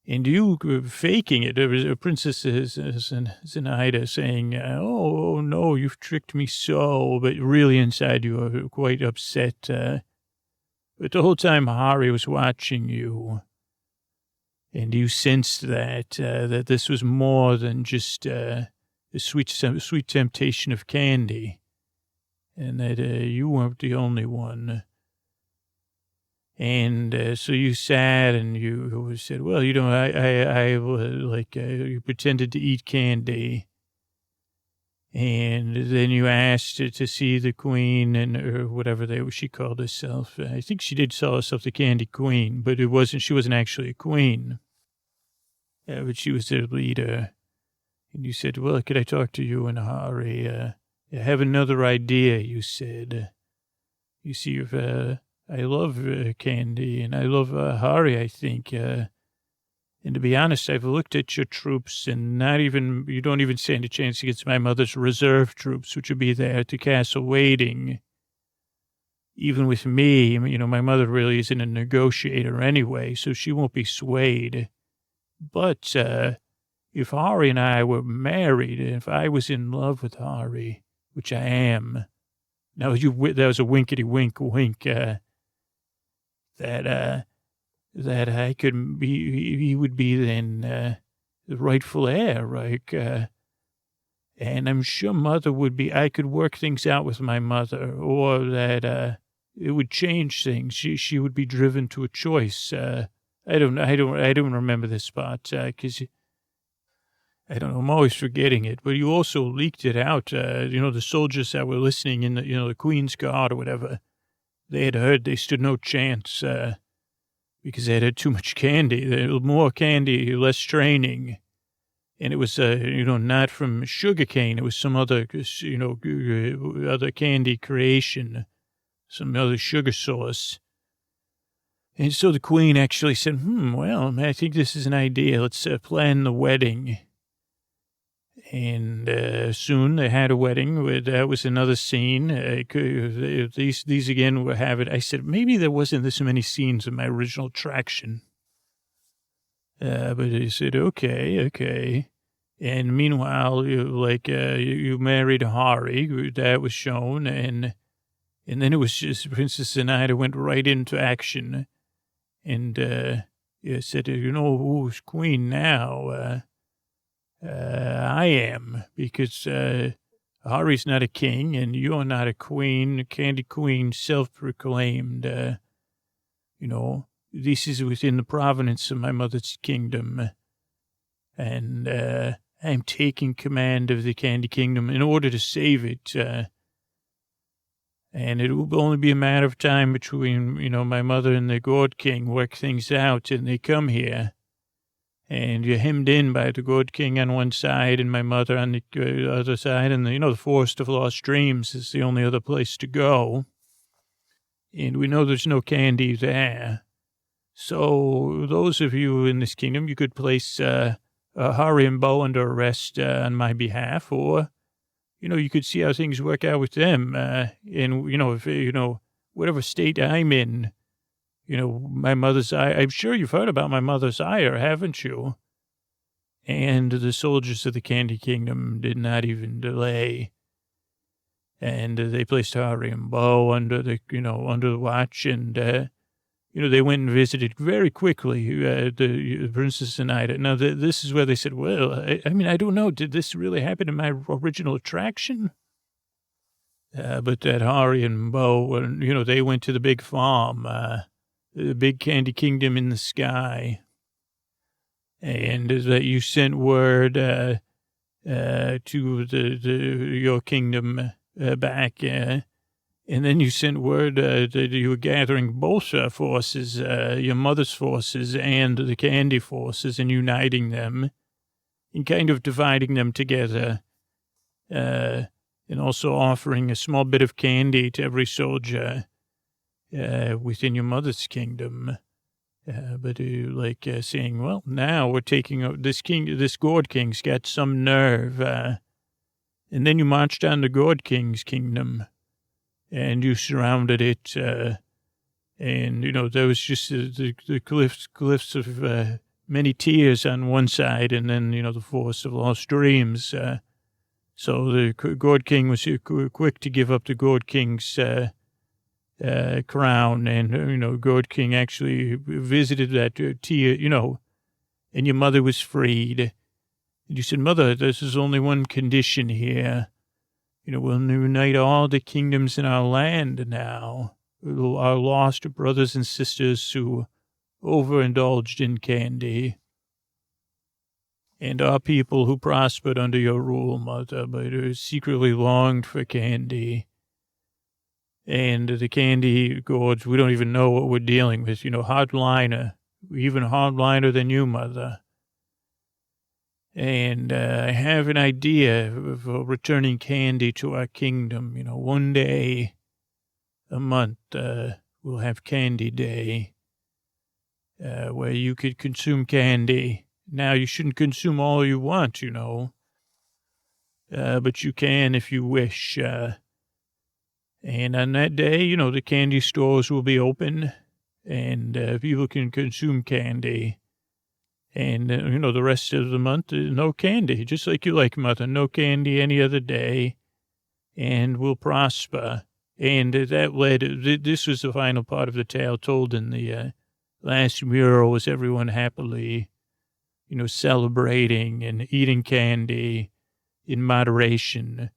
And you were faking it. There was a princess Zenaida saying, oh, no, you've tricked me so. But really inside you were quite upset. But the whole time Hari was watching you. And you sensed that this was more than just the sweet temptation of candy. And that you weren't the only one. And so you sat and you said, well, you pretended to eat candy. And then you asked to see the queen or whatever she called herself. I think she did call herself the Candy Queen, but she wasn't actually a queen. But she was their leader. And you said, well, could I talk to you and Hari? I have another idea, you said. You see, I love candy, and I love Hari, I think. And to be honest, I've looked at your troops, and you don't even stand a chance against my mother's reserve troops, which would be there at the castle waiting. Even with me, my mother really isn't a negotiator anyway, so she won't be swayed. But if Hari and I were married, and if I was in love with Hari, which I am, that was a winkety-wink wink, that I could be, he would be then the rightful heir, right? And I'm sure mother would be, I could work things out with my mother, or that it would change things. She would be driven to a choice. I don't remember this spot, because I don't know, I'm always forgetting it, but you also leaked it out. The soldiers that were listening in the Queen's Guard or whatever, they had heard they stood no chance, because they had too much candy. More candy, less training. And it was, not from sugarcane. It was some other, other candy creation, some other sugar source. And so the Queen actually said, well, I think this is an idea. Let's plan the wedding. And soon they had a wedding. That was another scene. These again were having. I said, maybe there wasn't this many scenes in my original attraction. But they said, okay. And meanwhile, you married Hari. That was shown. And then it was just Princess Zenaida went right into action. And said, who's queen now? I am, because Hari's not a king, and you're not a queen, Candy Queen, self-proclaimed. This is within the province of my mother's kingdom, and I'm taking command of the Candy Kingdom in order to save it. And it will only be a matter of time between, my mother and the Gourd King work things out, and they come here. And you're hemmed in by the Gourd King on one side and my mother on the other side. And, the Forest of Lost Dreams is the only other place to go. And we know there's no candy there. So those of you in this kingdom, you could place Hari and Bo under arrest on my behalf. Or, you could see how things work out with them. And, if, whatever state I'm in, my mother's ire. I'm sure you've heard about my mother's ire, haven't you? And the soldiers of the Candy Kingdom did not even delay. And they placed Hari and Bo under the watch. And, they went and visited very quickly the Princess Zenaida. Now, this is where they said, well, I don't know. Did this really happen in my original attraction? But that Hari and Bo, they went to the big farm, the big Candy Kingdom in the sky, and that you sent word to your kingdom back, and then you sent word that you were gathering both forces, your mother's forces and the Candy forces, and uniting them, and kind of dividing them together, and also offering a small bit of candy to every soldier within your mother's kingdom. Saying, well, now we're taking out this God King's got some nerve. And then you marched on the God King's kingdom, and you surrounded it, and, there was just the cliffs of many tears on one side, and then, the forest of lost dreams. So the God King was quick to give up the God King's crown, and, God King actually visited that tear, and your mother was freed. And you said, Mother, this is only one condition here. We'll unite all the kingdoms in our land now. Our lost brothers and sisters who overindulged in candy. And our people who prospered under your rule, Mother, but who secretly longed for candy. And the candy gourds, we don't even know what we're dealing with. Hardliner, even hardliner than you, Mother. And I have an idea of returning candy to our kingdom. One day a month, we'll have Candy Day, where you could consume candy. Now, you shouldn't consume all you want, but you can if you wish. And on that day, the candy stores will be open, and people can consume candy. And, the rest of the month, no candy, just like you like, Mother. No candy any other day, and we'll prosper. And that led, this was the final part of the tale told in the last mural, was everyone happily, celebrating and eating candy in moderation,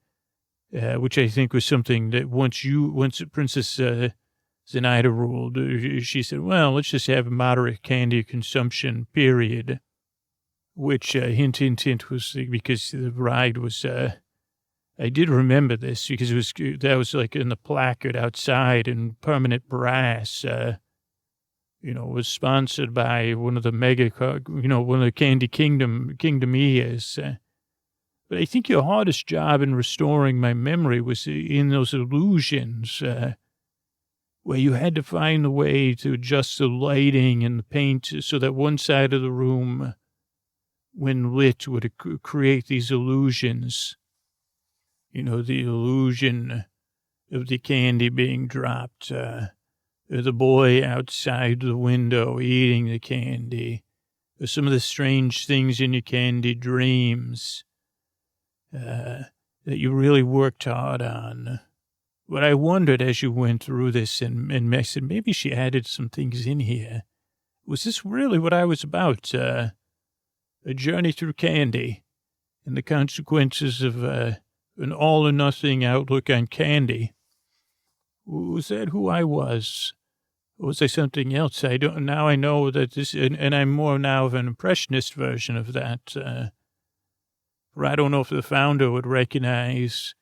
which I think was something that once Princess Zenaida ruled, she said, well, let's just have moderate candy consumption, period. Which, hint, was because the bride was, I did remember this because that was like in the placard outside in permanent brass, was sponsored by one of the one of the Candy Kingdomias. But I think your hardest job in restoring my memory was in those illusions, where you had to find a way to adjust the lighting and the paint so that one side of the room, when lit, would create these illusions. The illusion of the candy being dropped, the boy outside the window eating the candy, or some of the strange things in your candy dreams that you really worked hard on. But I wondered as you went through this, and I said, maybe she added some things in here. Was this really what I was about? A journey through candy and the consequences of an all-or-nothing outlook on candy. Was that who I was? Or was I something else? Now I know that this, and I'm more now of an impressionist version of that. For I don't know if the founder would recognize.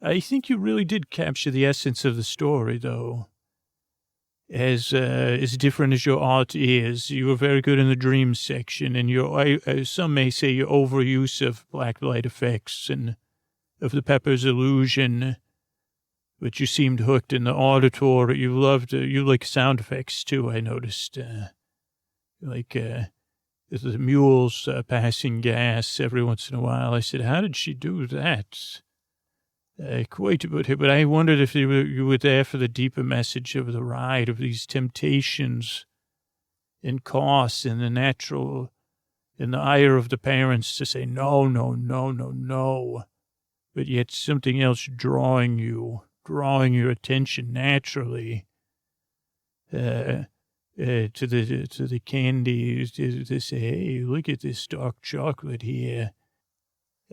I think you really did capture the essence of the story, though. As different as your art is, you were very good in the dreams section, and some may say your overuse of black light effects and of the Pepper's illusion, but you seemed hooked in the auditory. You like sound effects too, I noticed. The mules passing gas every once in a while. I said, how did she do that? But I wondered if you were there for the deeper message of the ride, of these temptations and costs and the natural, and the ire of the parents to say, no, no, no, no, no. But yet something else drawing your attention naturally to the candy, to say, hey, look at this dark chocolate here.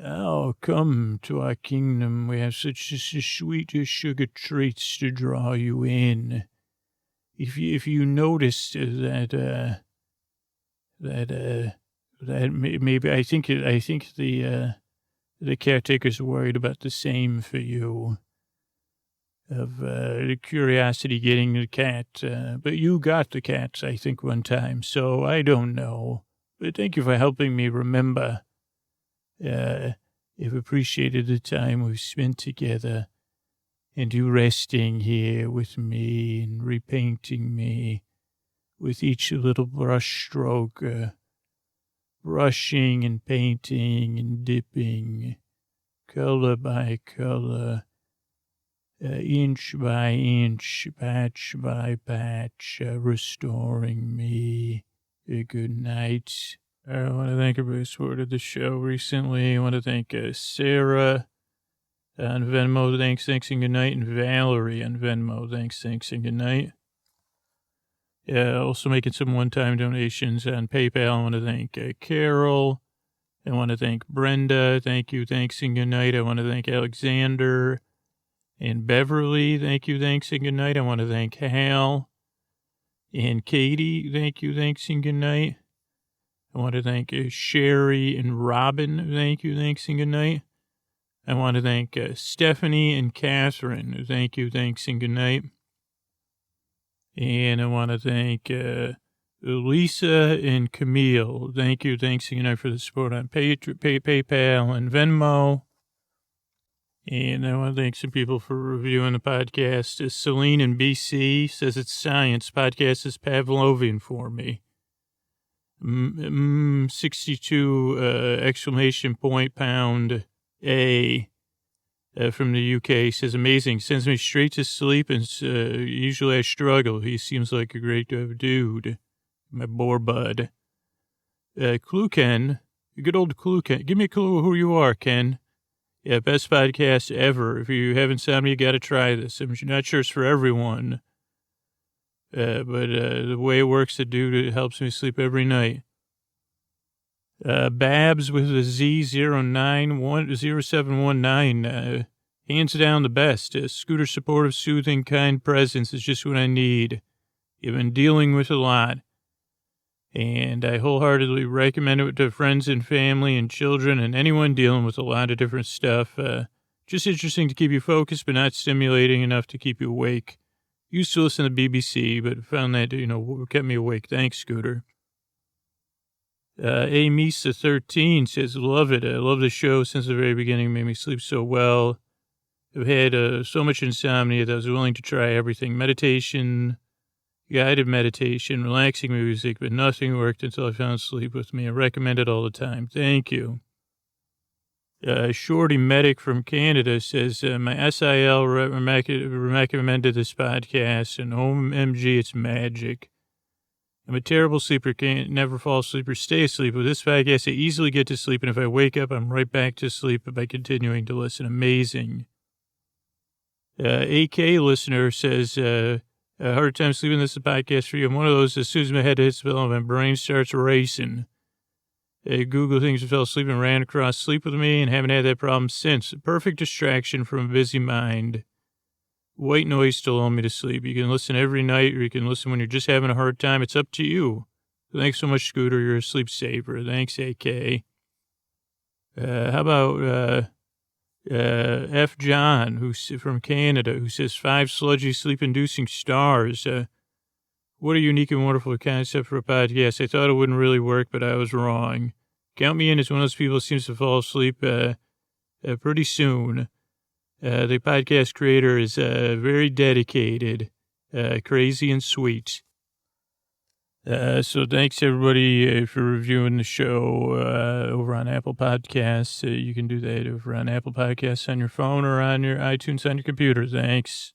Oh, come to our kingdom. We have such sweet sugar treats to draw you in. If you notice that maybe I think the caretaker's worried about the same for you, of the curiosity getting the cat. But you got the cats, I think, one time, so I don't know. But thank you for helping me remember I've appreciated the time we've spent together and you resting here with me and repainting me with each little brush stroke, brushing and painting and dipping, color by color, inch by inch, patch by patch, restoring me. Good night. I want to thank everybody who supported the show recently. I want to thank Sarah on Venmo, thanks, and good night, and Valerie on Venmo, thanks, and good night. Also making some one-time donations on PayPal. I want to thank Carol. I want to thank Brenda. Thank you, thanks, and good night. I want to thank Alexander and Beverly. Thank you, thanks, and good night. I want to thank Hal and Katie. Thank you, thanks, and good night. I want to thank Sherry and Robin. Thank you, thanks, and good night. I want to thank Stephanie and Catherine. Thank you, thanks, and good night. And I want to thank Lisa and Camille. Thank you, thanks, and good night for the support on PayPal and Venmo. And I want to thank some people for reviewing the podcast. Celine in BC says it's science. Podcast is Pavlovian for me. 62 exclamation point pound A from the UK says amazing. Sends me straight to sleep and usually I struggle. He seems like a great dude. My bore bud. Clue Ken. Good old Clue Ken. Give me a clue who you are, Ken. Yeah, best podcast ever. If you have insomnia, you got to try this. I'm not sure it's for everyone. But the way it works, the dude, it helps me sleep every night. Babs with a Z090719, hands down the best. Scooter supportive, soothing, kind presence is just what I need. You've been dealing with a lot. And I wholeheartedly recommend it to friends and family and children and anyone dealing with a lot of different stuff. Just interesting to keep you focused, but not stimulating enough to keep you awake. Used to listen to BBC, but found that, kept me awake. Thanks, Scooter. Amisa13 says, love it. I love the show since the very beginning. Made me sleep so well. I've had so much insomnia that I was willing to try everything. Meditation, guided meditation, relaxing music, but nothing worked until I found sleep with me. I recommend it all the time. Thank you. Shorty Medic from Canada says, my SIL recommended this podcast, and OMG, it's magic. I'm a terrible sleeper, can't never fall asleep or stay asleep. With this podcast, I easily get to sleep, and if I wake up, I'm right back to sleep by continuing to listen. Amazing. AK listener says, a hard time sleeping. This is a podcast for you. I'm one of those, as soon as my head hits the pillow, my brain starts racing. Google things and fell asleep and ran across sleep with me and haven't had that problem since. A perfect distraction from a busy mind. White noise to lull me to sleep. You can listen every night or you can listen when you're just having a hard time. It's up to you. Thanks so much, Scooter. You're a sleep saver. Thanks, AK. How about F. John, who's from Canada, who says 5 sludgy sleep-inducing stars. What a unique and wonderful concept for a podcast. I thought it wouldn't really work, but I was wrong. Count me in as one of those people who seems to fall asleep pretty soon. The podcast creator is very dedicated, crazy and sweet. So thanks, everybody, for reviewing the show over on Apple Podcasts. You can do that over on Apple Podcasts on your phone or on your iTunes on your computer. Thanks.